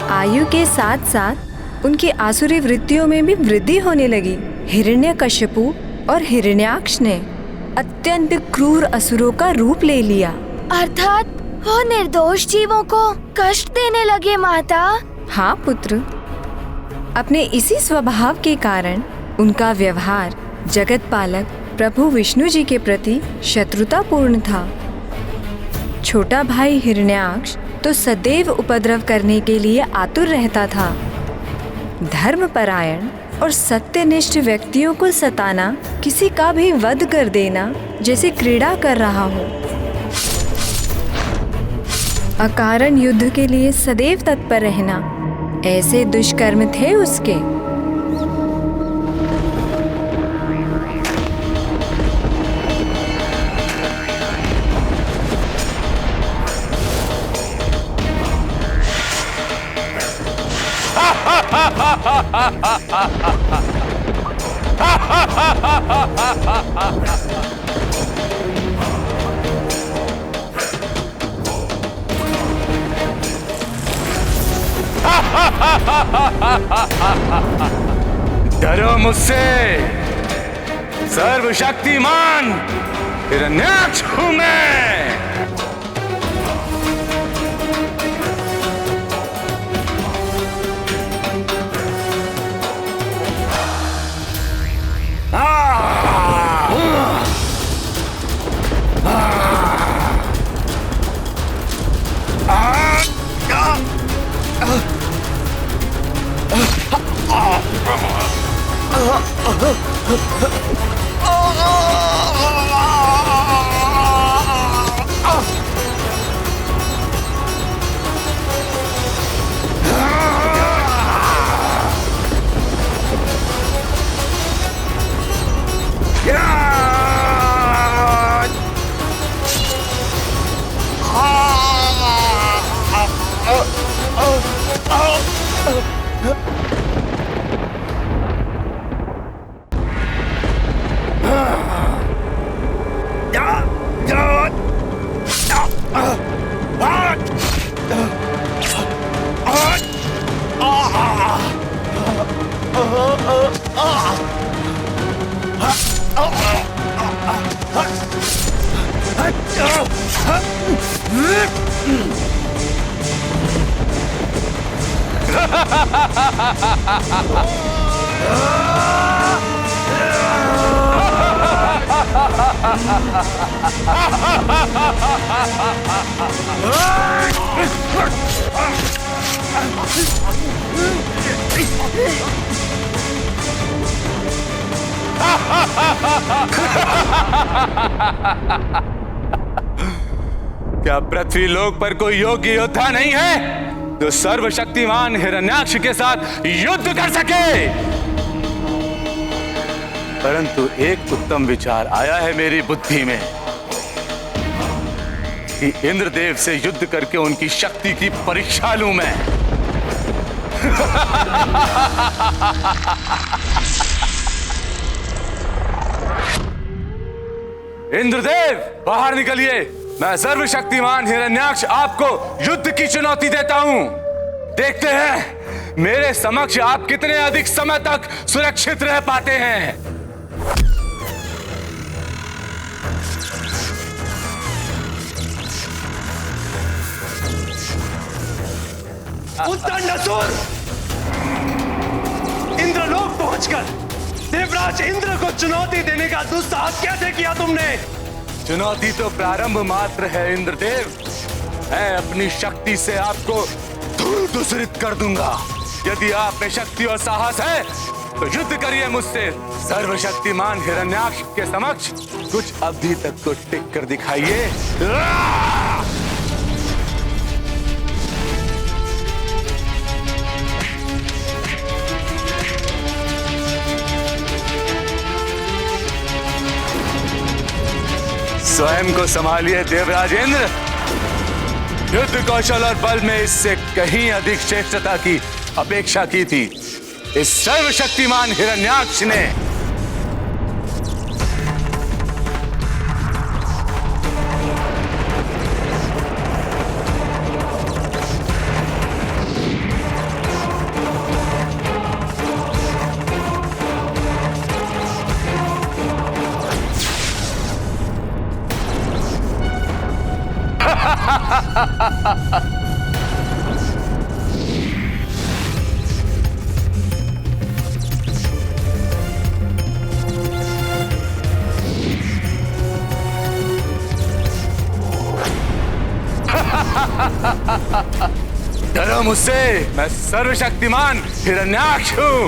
आयु के साथ साथ उनकी आसुरी वृत्तियों में भी वृद्धि होने लगी। हिरण्यकश्यपु और हिरण्याक्ष ने अत्यंत क्रूर असुरों का रूप ले लिया, अर्थात वो निर्दोष जीवों को कष्ट देने लगे माता। हाँ पुत्र, अपने इसी स्वभाव के कारण उनका व्यवहार जगत पालक प्रभु विष्णु जी के प्रति शत्रुतापूर्ण था। छोटा भाई हिरण्याक्ष तो सदैव उपद्रव करने के लिए आतुर रहता था। धर्मपरायण और सत्यनिष्ठ व्यक्तियों को सताना, किसी का भी वध कर देना जैसे क्रीड़ा कर रहा हो। अकारण युद्ध के लिए सदैव तत्पर रहना, ऐसे दुष्कर्म थे उसके। डरो मुझसे, सर्वशक्तिमान हिरण्याक्ष हूं मैं। क्या पृथ्वी लोक पर कोई योग्य योद्धा नहीं है जो सर्वशक्तिमान हिरण्याक्ष के साथ युद्ध कर सके? परंतु एक उत्तम विचार आया है मेरी बुद्धि में कि इंद्रदेव से युद्ध करके उनकी शक्ति की परीक्षा लूं मैं। इंद्रदेव, बाहर निकलिए। मैं सर्वशक्तिमान हिरण्याक्ष आपको युद्ध की चुनौती देता हूं। देखते हैं मेरे समक्ष आप कितने अधिक समय तक सुरक्षित रह पाते हैं। उद्दंड असुर, पहुंचकर देवराज इंद्र को चुनौती देने का दुस्साहस कैसे किया तुमने? चुनौती तो प्रारंभ मात्र है इंद्रदेव। मैं अपनी शक्ति से आपको धूल दूसरित कर दूंगा। यदि आप में शक्ति और साहस है तो युद्ध करिए मुझसे। सर्वशक्तिमान हिरण्याक्ष के समक्ष कुछ अवधि तक को टिक कर दिखाइए। स्वयं को संभालिए देवराज इंद्र। युद्ध कौशल और बल में इससे कहीं अधिक श्रेष्ठता की अपेक्षा की थी इस सर्वशक्तिमान हिरण्याक्ष ने। डरो मुझसे, मैं सर्वशक्तिमान हिरण्याक्ष हूं।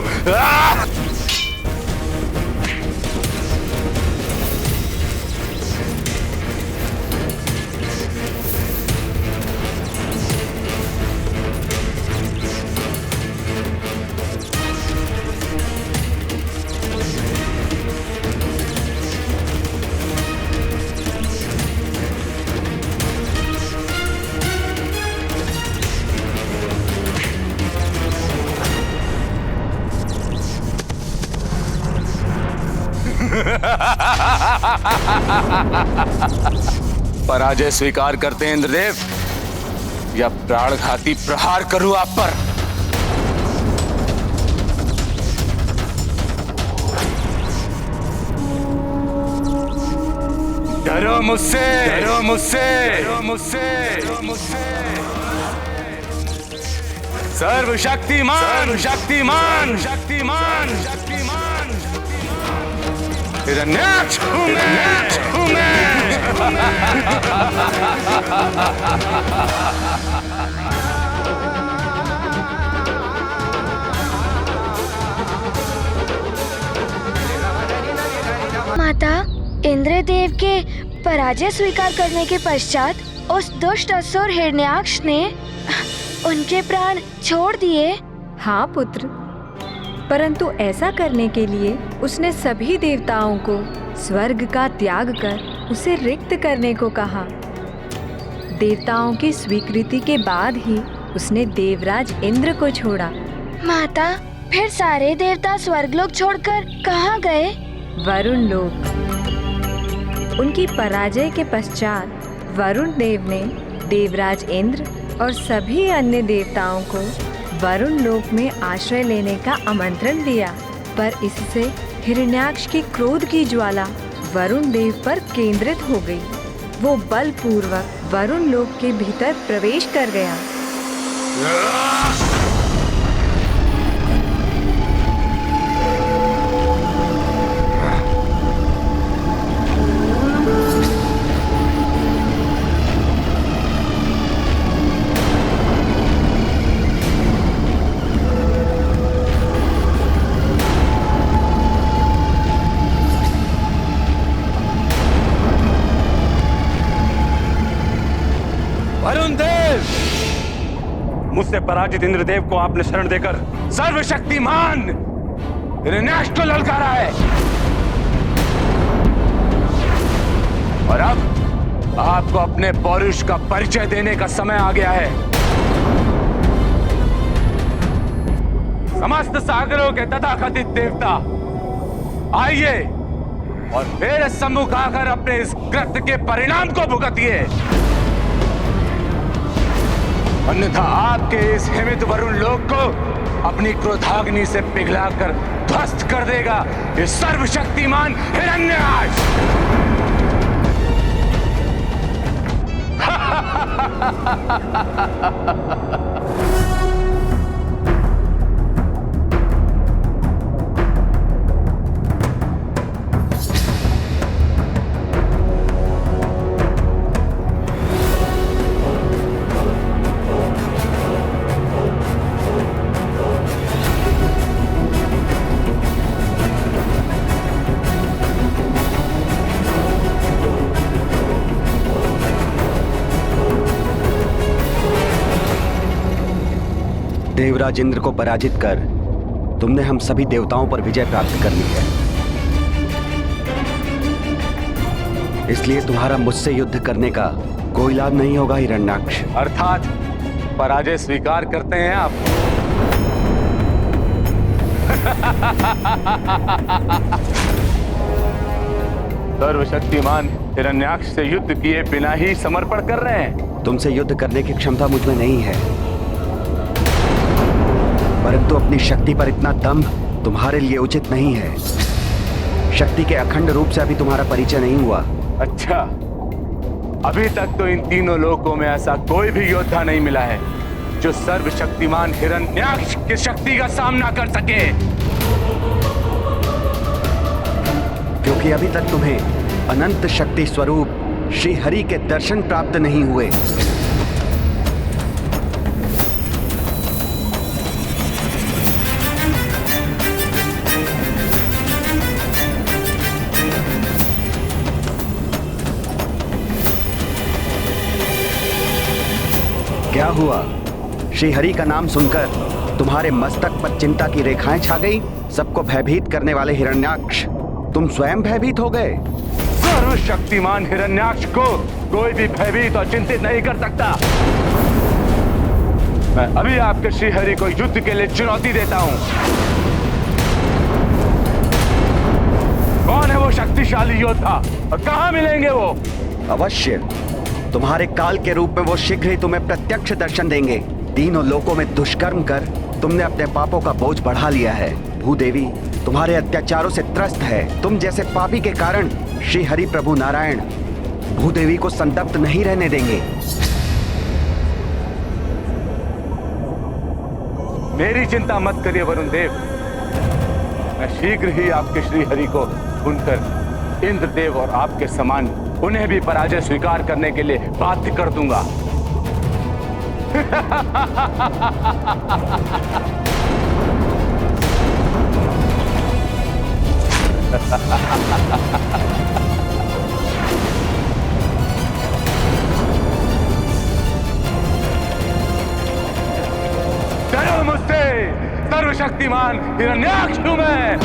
पराजय स्वीकार करते हैं इंद्रदेव या प्राणघाती प्रहार करूं आप पर? डरो मुझसे, डरो मुझसे, डरो मुझसे, डरो मुझसे। सर्वशक्तिमान, सर्वशक्तिमान, शक्तिमान, शक्तिमान, हिरण्याक्ष हूं मैं, हूं मैं। माता, इंद्रदेव के पराजय स्वीकार करने के पश्चात उस दुष्ट असुर हिरण्याक्ष ने उनके प्राण छोड़ दिए। हाँ पुत्र, परंतु ऐसा करने के लिए उसने सभी देवताओं को स्वर्ग का त्याग कर उसे रिक्त करने को कहा। देवताओं की स्वीकृति के बाद ही उसने देवराज इंद्र को छोड़ा। माता, फिर सारे देवता स्वर्गलोक छोड़कर कहाँ गए? वरुण लोक। उनकी पराजय के पश्चात वरुण देव ने देवराज इंद्र और सभी अन्य देवताओं को वरुण लोक में आश्रय लेने का आमंत्रण दिया, पर इससे हिरण्याक्ष की क्रोध की ज्वाला वरुण देव पर केंद्रित हो गई। वो बलपूर्वक वरुण लोक के भीतर प्रवेश कर गया। मुझसे पराजित इंद्रदेव को आपने शरण देकर सर्वशक्तिमान हिरण्याक्ष को ललकारा है, और अब आपको अपने पौरुष का परिचय देने का समय आ गया है। समस्त सागरों के तथाकथित देवता, आइए और मेरे सम्मुख आकर अपने इस कृत्य के परिणाम को भुगतिए, अन्यथा आपके इस हिमित वरुण लोक को अपनी क्रोधाग्नि से पिघलाकर ध्वस्त कर देगा ये सर्वशक्तिमान हिरण्याक्ष। देवराज इंद्र को पराजित कर तुमने हम सभी देवताओं पर विजय प्राप्त कर ली है। इसलिए तुम्हारा मुझसे युद्ध करने का कोई लाभ नहीं होगा हिरण्याक्ष। अर्थात पराजय स्वीकार करते हैं आप? सर्वशक्तिमान हिरण्याक्ष से युद्ध किए बिना ही समर्पण कर रहे हैं? तुमसे युद्ध करने की क्षमता मुझ में नहीं है, परंतु अपनी शक्ति पर इतना दंभ तुम्हारे लिए उचित नहीं है। शक्ति के अखंड रूप से अभी तुम्हारा परिचय नहीं हुआ। अच्छा, अभी तक तो इन तीनों लोकों में ऐसा कोई भी योद्धा नहीं मिला है जो सर्वशक्तिमान हिरण्याक्ष की शक्ति का सामना कर सके। क्योंकि अभी तक तुम्हें अनंत शक्ति स्वरूप श्री हरि के दर्शन प्राप्त नहीं हुए। क्या हुआ? श्री हरि का नाम सुनकर तुम्हारे मस्तक पर चिंता की रेखाएं छा गई? सबको भयभीत करने वाले हिरण्याक्ष, तुम स्वयं भयभीत हो गए। सर्वशक्तिमान हिरण्याक्ष को कोई भी भयभीत और चिंतित नहीं कर सकता। मैं अभी आपके श्री हरि को युद्ध के लिए चुनौती देता हूं। कौन है वो शक्तिशाली योद्धा और कहां मिलेंगे वो? अवश्य, तुम्हारे काल के रूप में वो शीघ्र ही तुम्हें प्रत्यक्ष दर्शन देंगे। तीनों लोकों में दुष्कर्म कर तुमने अपने पापों का बोझ बढ़ा लिया है। भूदेवी तुम्हारे अत्याचारों से त्रस्त है। तुम जैसे पापी के कारण श्री हरि प्रभु नारायण भूदेवी को संतप्त नहीं रहने देंगे। मेरी चिंता मत करिए वरुण देव, मैं शीघ्र ही आपके श्री हरि को सुनकर इंद्रदेव और आपके समान उन्हें भी पराजय स्वीकार करने के लिए बाध्य कर दूंगा। डरो मुझसे, सर्वशक्तिमान हिरण्याक्ष हूं मैं।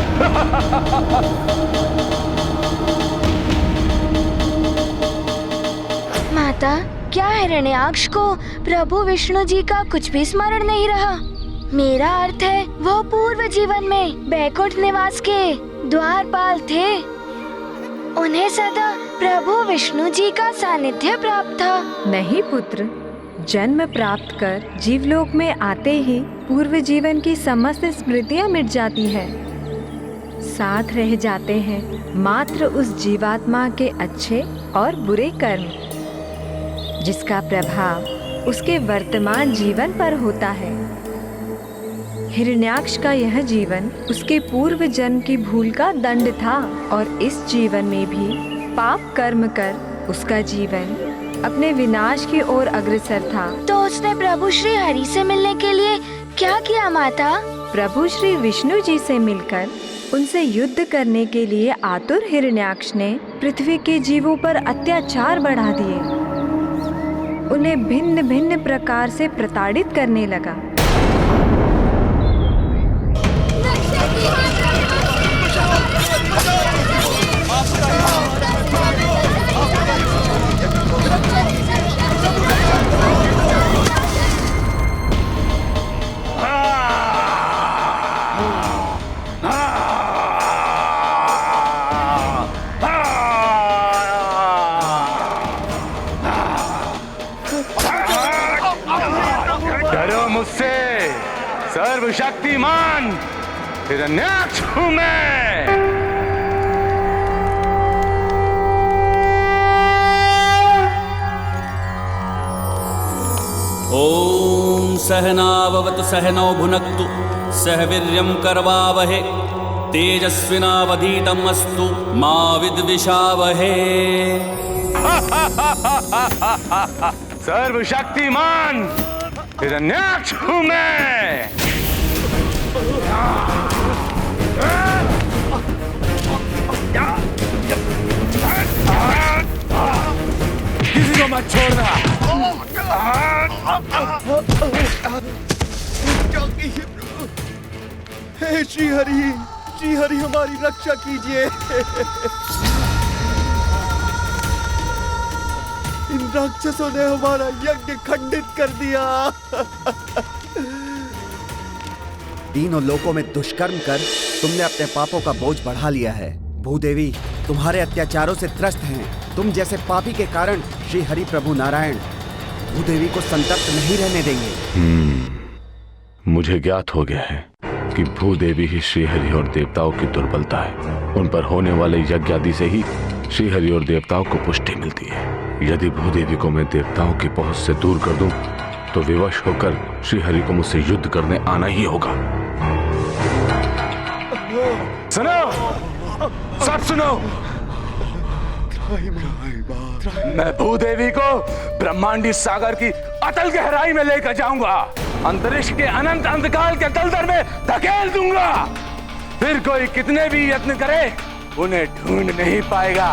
माता, क्या हिरण्याक्ष को प्रभु विष्णु जी का कुछ भी स्मरण नहीं रहा? मेरा अर्थ है वो पूर्व जीवन में बैकुंठ निवास के द्वारपाल थे। उन्हें सदा प्रभु विष्णु जी का सानिध्य प्राप्त था। नहीं पुत्र, जन्म प्राप्त कर जीवलोक में आते ही पूर्व जीवन की समस्त स्मृतियां मिट जाती हैं। साथ रह जाते हैं मात्र उस जीवात्मा के अच्छे और बुरे कर्म, जिसका प्रभाव उसके वर्तमान जीवन पर होता है। हिरण्याक्ष का यह जीवन उसके पूर्व जन्म की भूल का दंड था और इस जीवन में भी पाप कर्म कर उसका जीवन अपने विनाश की ओर अग्रसर था। तो उसने प्रभु श्री हरि से मिलने के लिए क्या किया माता? प्रभु श्री विष्णु जी से मिलकर उनसे युद्ध करने के लिए आतुर हिरण्याक्ष ने पृथ्वी के जीवों पर अत्याचार बढ़ा दिए। उन्हें भिन्न भिन्न प्रकार से प्रताड़ित करने लगा। डरो मुझसे, सर्वशक्तिमान हिरण्याक्ष हूं मैं। ओम सहनाववतु सहनौ भुनक्तु सह वीर्यं करवावहे तेजस्विनावधीतम् अस्तु मा विद्विषावहे। सर्वशक्तिमान हिरण्याक्ष हूं मैं। किसी को मत छोड़ना। हे श्री हरि हमारी रक्षा कीजिए। इन राक्षसों ने हमारा यज्ञ खंडित कर दिया। तीनों लोकों में दुष्कर्म कर तुमने अपने पापों का बोझ बढ़ा लिया है। भूदेवी तुम्हारे अत्याचारों से त्रस्त हैं। तुम जैसे पापी के कारण श्री हरि प्रभु नारायण भूदेवी को संतप्त नहीं रहने देंगे। मुझे ज्ञात हो गया है कि भूदेवी ही श्रीहरि और देवताओं की दुर्बलता है। उन पर होने वाले यज्ञ आदि से ही श्रीहरि और देवताओं को पुष्टि मिलती है। यदि भूदेवी को मैं देवताओं की पहुंच से दूर कर दूं, तो विवश होकर श्रीहरि को मुझसे युद्ध करने आना ही होगा। सुनो, सब सुनो। मैं भूदेवी को ब्रह्मांडी सागर की अतल गहराई में लेकर जाऊंगा, अंतरिक्ष के अनंत अंधकार के दलदल में धकेल दूंगा। फिर कोई कितने भी यत्न करे उन्हें ढूंढ नहीं पाएगा।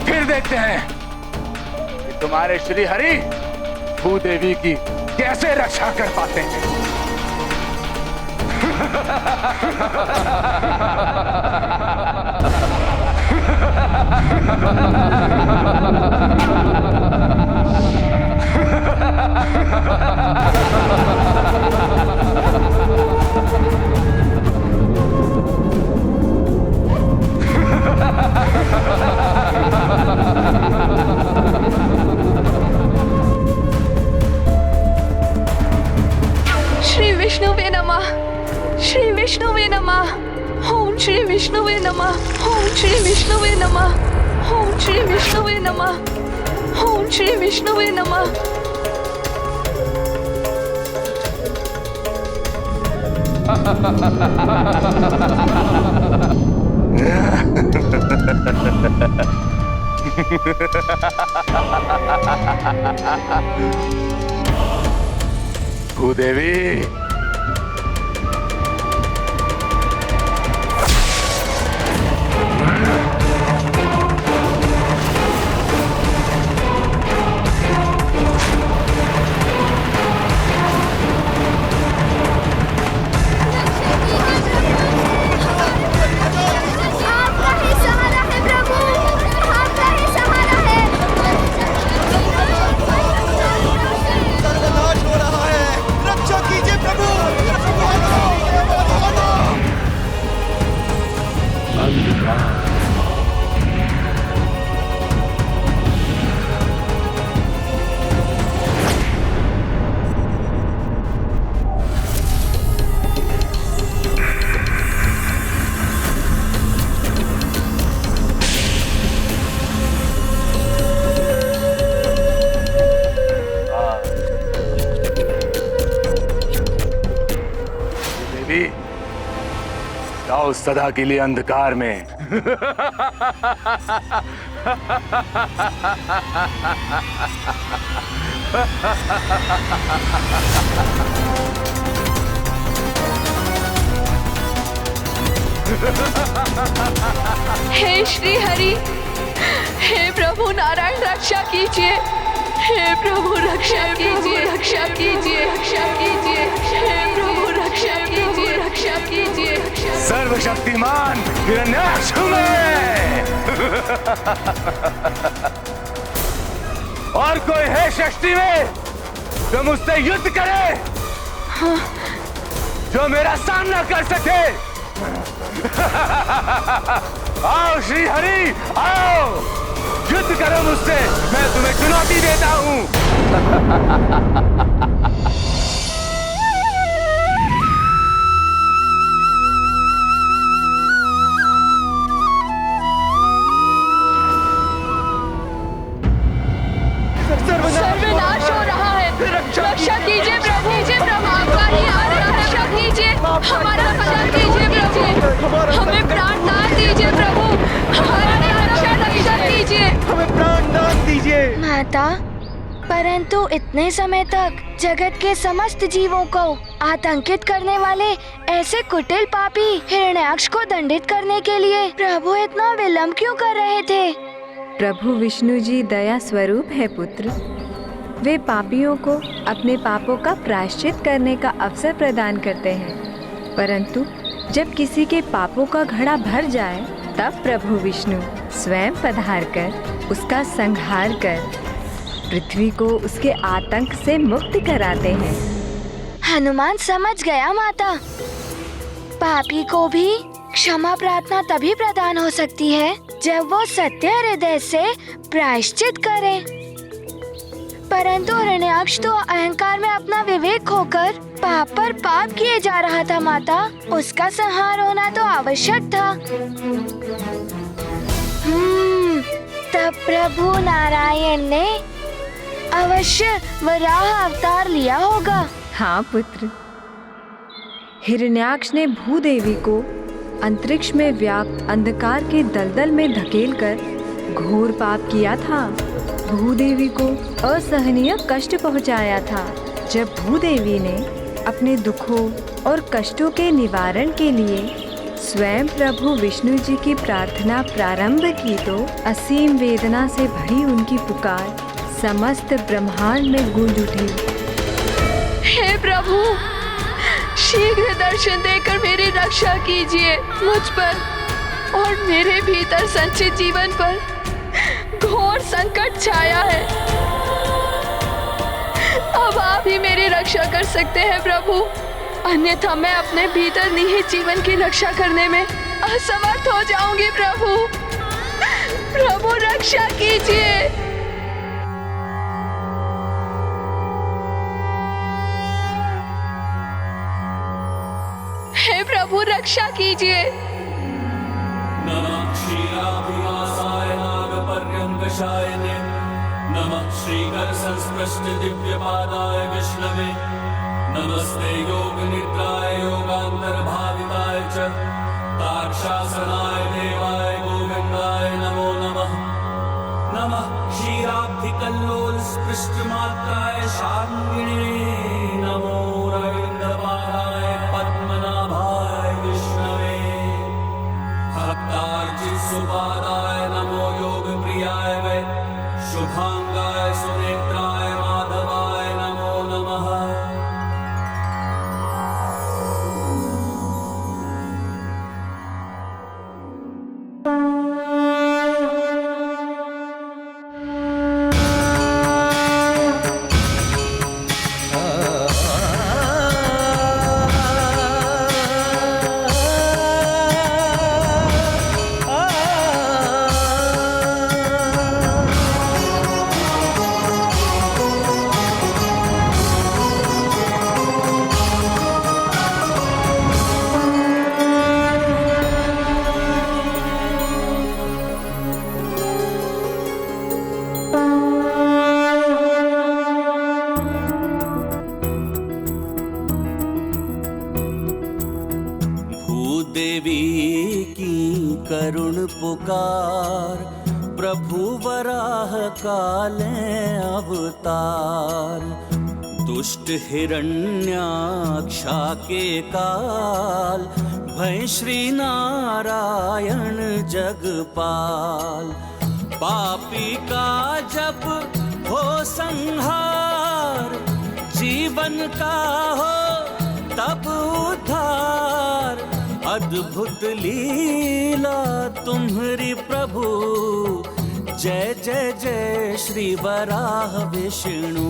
फिर देखते हैं कि तुम्हारे श्री हरि भूदेवी की कैसे रक्षा कर पाते हैं। श्री विष्णुवे नमः। श्री विष्णुवे नमः। ओम श्री विष्णुवे नमः। ओम श्री विष्णुवे नमः। ओम श्री विष्णुवे नमः। ओम श्री विष्णुवे नमः। भूदेवी जाओ सदा के लिए अंधकार में। हे श्री हरि, हे प्रभु नारायण रक्षा कीजिए। हे प्रभु रक्षा कीजिए, रक्षा कीजिए, रक्षा कीजिए। हे प्रभु रक्षा कीजिए, रक्षा कीजिए। सर्वशक्तिमान हिरण्याक्ष हूं मैं। और कोई है सृष्टि में जो मुझसे युद्ध करे? हाँ। जो मेरा सामना कर सके? आओ श्री हरि, आओ युद्ध करो मुझसे, मैं तुम्हें चुनौती देता हूं। सर्वनाश हो रहा है। रक्षा कीजिए प्रभु, आपका ही रक्षा कीजिए, हमारा रक्षा कीजिए प्रभु, हमें प्राण दान दीजिए प्रभु, हमारी रक्षा कीजिए, हमें प्राण दान दीजिए। माता, परंतु इतने समय तक जगत के समस्त जीवों को आतंकित करने वाले ऐसे कुटिल पापी हिरण्याक्ष को दंडित करने के लिए प्रभु इतना विलंब क्यों कर रहे थे? प्रभु विष्णु जी दया स्वरूप है पुत्र। वे पापियों को अपने पापों का प्रायश्चित करने का अवसर प्रदान करते हैं। परंतु जब किसी के पापों का घड़ा भर जाए तब प्रभु विष्णु स्वयं पधारकर उसका संहार कर पृथ्वी को उसके आतंक से मुक्त कराते हैं। हनुमान समझ गया माता। पापी को भी क्षमा प्रार्थना तभी प्रदान हो सकती है जब वो सत्य हृदय से प्रायश्चित करे। परंतु हिरण्याक्ष तो अहंकार में अपना विवेक खोकर पाप पर पाप किए जा रहा था माता। उसका संहार होना तो आवश्यक था। तब प्रभु नारायण ने अवश्य वराह अवतार लिया होगा। हाँ पुत्र, हिरण्याक्ष ने भूदेवी को अंतरिक्ष में व्याप्त अंधकार के दलदल में धकेलकर घोर पाप किया था। भूदेवी को असहनीय कष्ट पहुंचाया था। जब भूदेवी ने अपने दुखों और कष्टों के निवारण के लिए स्वयं प्रभु विष्णु जी की प्रार्थना प्रारंभ की तो असीम वेदना से भरी उनकी पुकार समस्त ब्रह्मांड में गूंज उठी। हे प्रभु, शीघ्र दर्शन देकर मेरी रक्षा कीजिए। मुझ पर और मेरे भीतर संचित जीवन पर घोर संकट छाया है। अब आप ही मेरी रक्षा कर सकते हैं प्रभु, अन्यथा मैं अपने भीतर निहित जीवन की रक्षा करने में असमर्थ हो जाऊंगी। प्रभु, प्रभु रक्षा कीजिए। हे प्रभु रक्षा कीजिए। नमः क्षीराभिलाषाय नागपर्यङ्कशायने, नमः श्रीकर संस्पृष्ट दिव्यपादाय विष्णवे, नमस्ते योगनिद्राय योगान्तर्भाविताय च तार्क्षासनाय देवाय गोविन्दाय नमो नमः। नमः क्षीराब्धिकल्लोल स्पृष्टमात्राय शार्ङ्गिणे, नमो रविन्द्रपादाय पद्मनाभाय विष्णवे, भक्तार्चित सुपादाय नमो योग प्रियाय वै, शुभांगाय सुनेत्राय माधवाय नमो नमः। करुण पुकार, प्रभु वराह काले अवतार, दुष्ट हिरण्याक्षा के काल, भय श्री नारायण जगपाल। पापी का जब हो संहार, जीवन का हो तब उद्धार, अद्भुत लीला तुम्हारी प्रभु, जय जय जय श्री वराह विष्णु।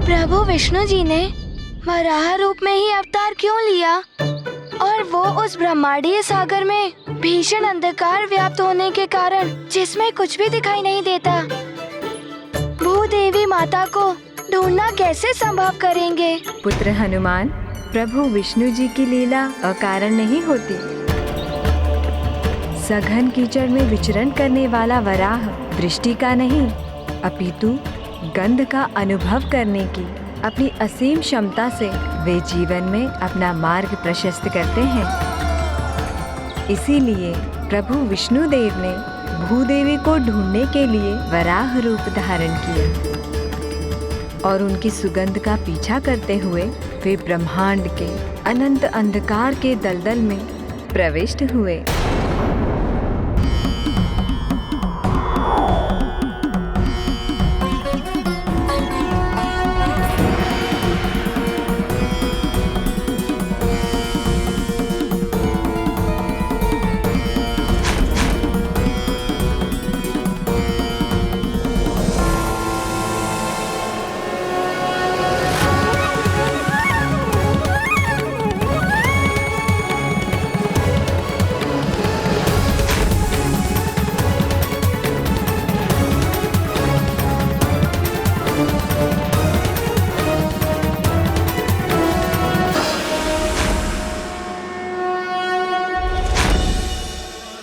प्रभु विष्णु जी ने वराह रूप में ही अवतार क्यों लिया? और वो उस ब्रह्मांडीय सागर में भीषण अंधकार व्याप्त होने के कारण जिसमें कुछ भी दिखाई नहीं देता। भूदेवी माता को ढूंढना कैसे संभव करेंगे? पुत्र हनुमान, प्रभु विष्णु जी की लीला अकारण नहीं होती। सघन कीचड़ में विचरण करने वाला वराह दृष्टि का नहीं, अपितु गंध का अनुभव करने की अपनी असीम क्षमता से वे जीवन में अपना मार्ग प्रशस्त करते हैं। इसीलिए प्रभु विष्णु देव ने भूदेवी को ढूंढने के लिए वराह रूप धारण किया और उनकी सुगंध का पीछा करते हुए वे ब्रह्मांड के अनंत अंधकार के दलदल में प्रविष्ट हुए।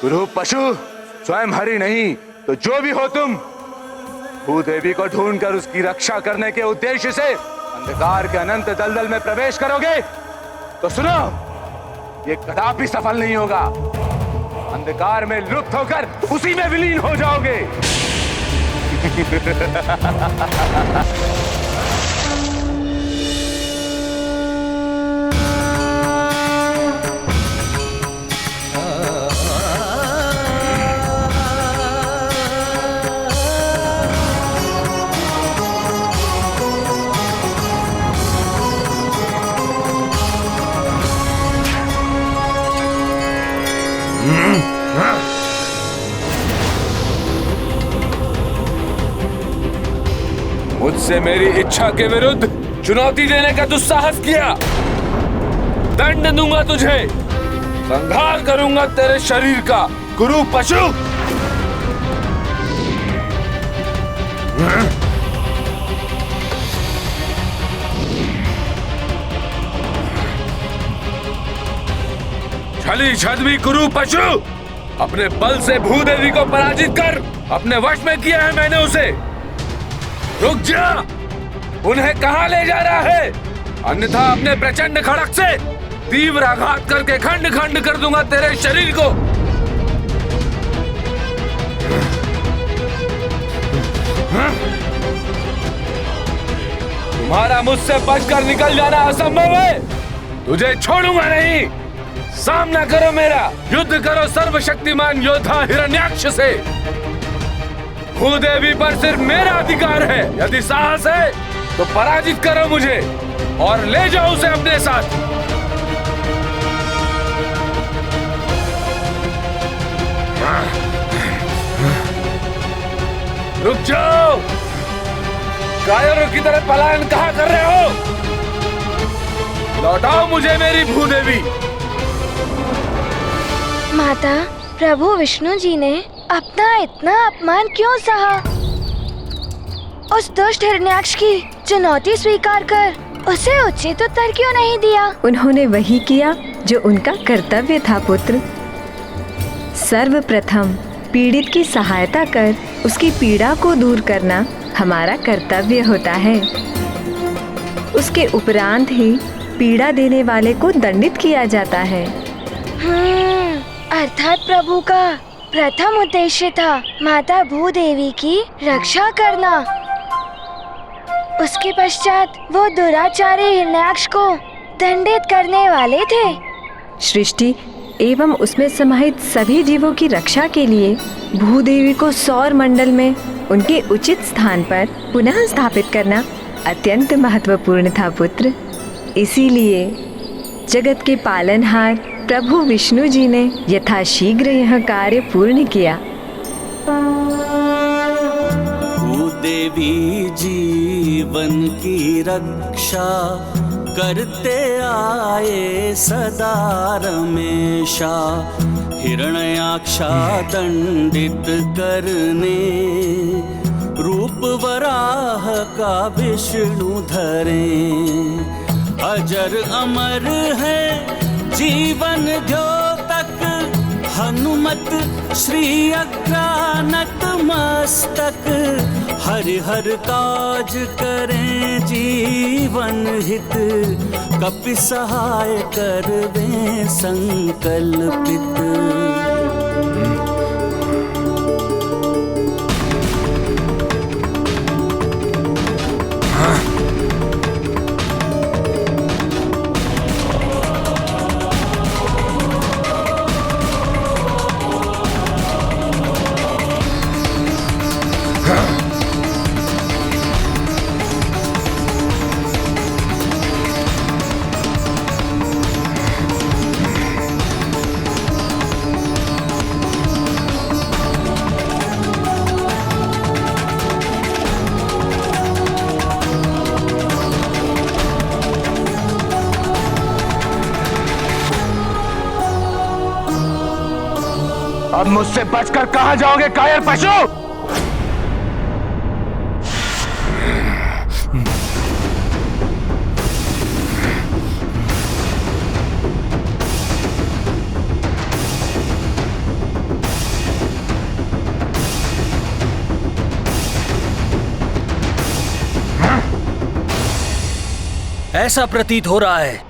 गुरु पशु स्वयं हरि नहीं तो जो भी हो तुम, भूदेवी को ढूंढकर उसकी रक्षा करने के उद्देश्य से अंधकार के अनंत दलदल में प्रवेश करोगे तो सुनो, ये कदापि सफल नहीं होगा। अंधकार में लुप्त होकर उसी में विलीन हो जाओगे। मुझसे मेरी इच्छा के विरुद्ध चुनौती देने का दुस्साहस किया, दंड दूंगा तुझे, संहार करूंगा तेरे शरीर का गुरु पशु। छली छद्मी गुरु पशु, अपने बल से भूदेवी को पराजित कर अपने वश में किया है मैंने उसे। रुक जा, उन्हें कहां ले जा रहा है? अन्यथा अपने प्रचंड खड़क से तीव्र आघात करके खंड खंड कर दूंगा तेरे शरीर को। तुम्हारा मुझसे बचकर निकल जाना असंभव है, तुझे छोड़ूंगा नहीं। सामना करो मेरा, युद्ध करो सर्वशक्तिमान योद्धा हिरण्याक्ष से। भूदेवी पर सिर्फ मेरा अधिकार है, यदि साहस है तो पराजित करो मुझे और ले जाओ उसे अपने साथ। रुक जाओ, कायरों की तरह पलायन कहाँ कर रहे हो? लौटाओ मुझे मेरी भूदेवी। माता, प्रभु विष्णु जी ने अपना इतना अपमान क्यों सहा? उस दुष्ट हिरण्याक्ष की चुनौती स्वीकार कर उसे उचित उत्तर क्यों नहीं दिया? उन्होंने वही किया जो उनका कर्तव्य था पुत्र। सर्वप्रथम पीड़ित की सहायता कर उसकी पीड़ा को दूर करना हमारा कर्तव्य होता है। उसके उपरांत ही पीड़ा देने वाले को दंडित किया जाता है। अर्थात प्रभु का प्रथम उद्देश्य था माता भूदेवी की रक्षा करना। उसके पश्चात वो दुराचारी हिरण्याक्ष को दंडित करने वाले थे। सृष्टि एवं उसमें समाहित सभी जीवों की रक्षा के लिए भूदेवी को सौर मंडल में उनके उचित स्थान पर पुनः स्थापित करना अत्यंत महत्वपूर्ण था पुत्र। इसीलिए जगत के पालनहार प्रभु विष्णु जी ने यथाशीघ्र यह कार्य पूर्ण किया। भूदेवी जीवन की रक्षा करते आए सदा रमेशा, हिरण्याक्षा दंडित करने, रूप वराह का विष्णु धरे। अजर अमर है जीवन द्योतक, हनुमत श्री अग्रानत मस्तक। हरिहर काज करें जीवन हित, कपि सहाय करवे संकल्पित। अब मुझसे बचकर कहां जाओगे कायर पशु? ऐसा प्रतीत हो रहा है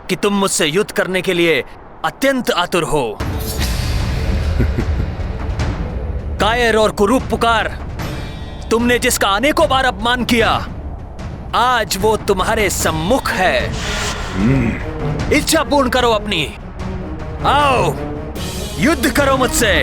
कि तुम मुझसे युद्ध करने के लिए अत्यंत आतुर हो। कायर और कुरूप पुकार, तुमने जिसका अनेकों बार अपमान किया, आज वो तुम्हारे सम्मुख है। इच्छा पूर्ण करो अपनी, आओ युद्ध करो मुझसे।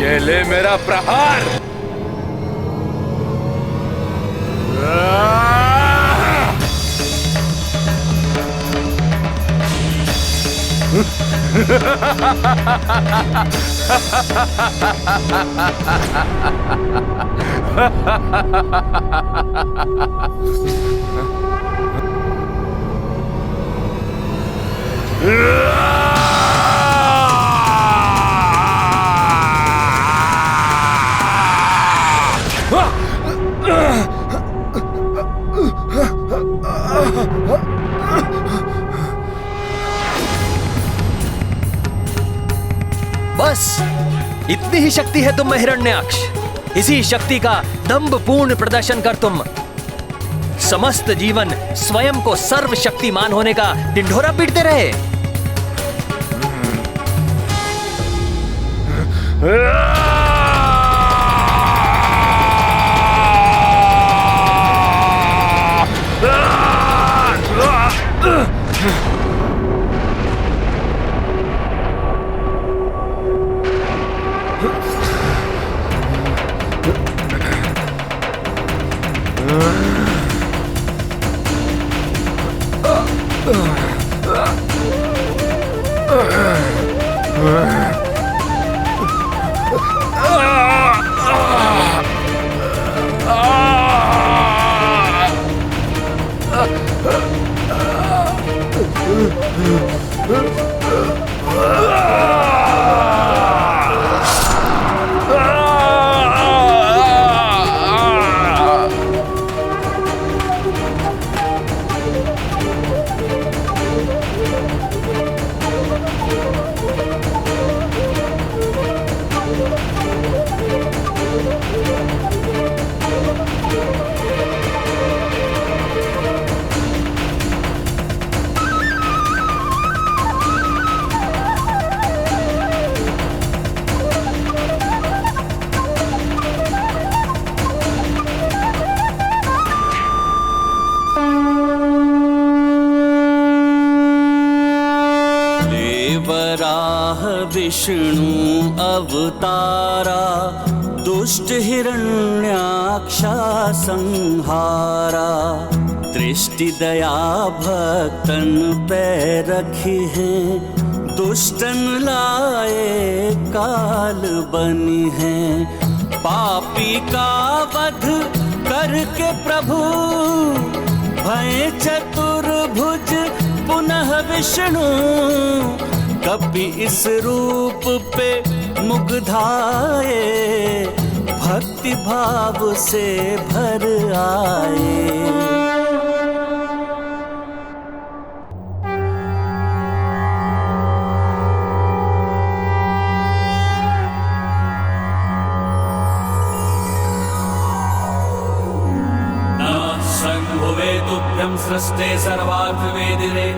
ये ले मेरा प्रहार। बस इतनी ही शक्ति है तुम में हिरण्याक्ष। इसी शक्ति का दंभपूर्ण प्रदर्शन कर तुम समस्त जीवन स्वयं को सर्वशक्तिमान होने का ढिंढोरा पीटते रहे। विष्णु अवतारा दुष्ट हिरण्याक्षा संहारा दृष्टि दया भक्तन पे रखी है दुष्टन लाए काल बनी है पापी का वध करके प्रभु भय चतुर्भुज पुनः विष्णु कभी इस रूप पे मुग्धाए भक्ति भाव से भर आए। नमः शंभुवे तुभ्यं सृष्टे सर्वार्थ वेदिने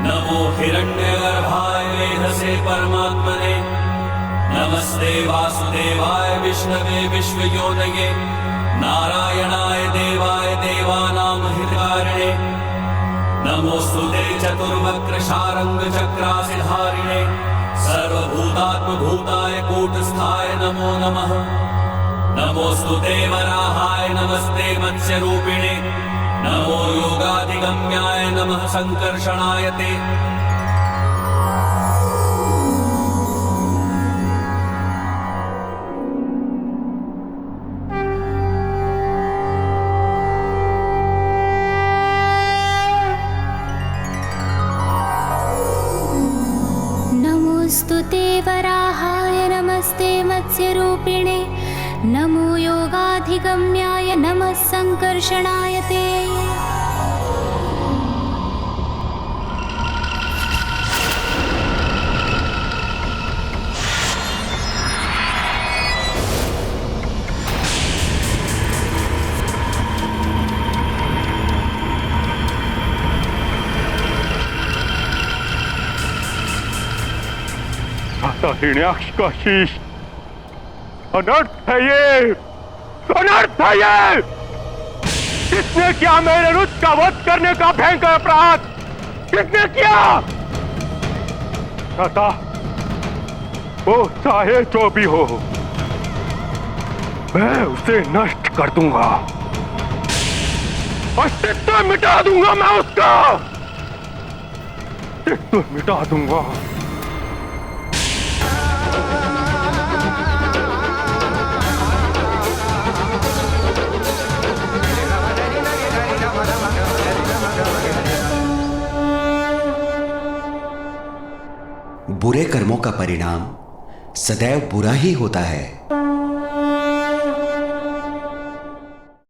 नमो हिरण्यगर्भाय वेधसे परमात्मने नमस्ते वासुदेवाय विष्णवे विश्वयोनये नारायणाय देवाय देवानां हितकारिणे नमोस्तुते चतुर्वक्र शारंग चक्रासिधारिणे सर्वभूतात्मभूताय कूटस्थाय नमो नमः नमोस्तुते वराहाय नमस्ते मत्स्यरूपिणे नमो योगाधिगम्याय नमः संकर्षणाय ते नमोस्तुते वराहाय नमस्ते मत्स्यरूपिणे नमो योगाधिगम्याय नमः संकर्षणाय ते हिरण्याक्ष का शीश अनर्थ है ये, अनर्थ है ये। किसने किया मेरे रुद्र का वध करने का भयंकर अपराध? किसने किया? कहता वो चाहे जो भी हो मैं उसे नष्ट कर दूंगा, अस्तित्व मिटा दूंगा, मैं उसका अस्तित्व मिटा दूंगा। बुरे कर्मों का परिणाम सदैव बुरा ही होता है।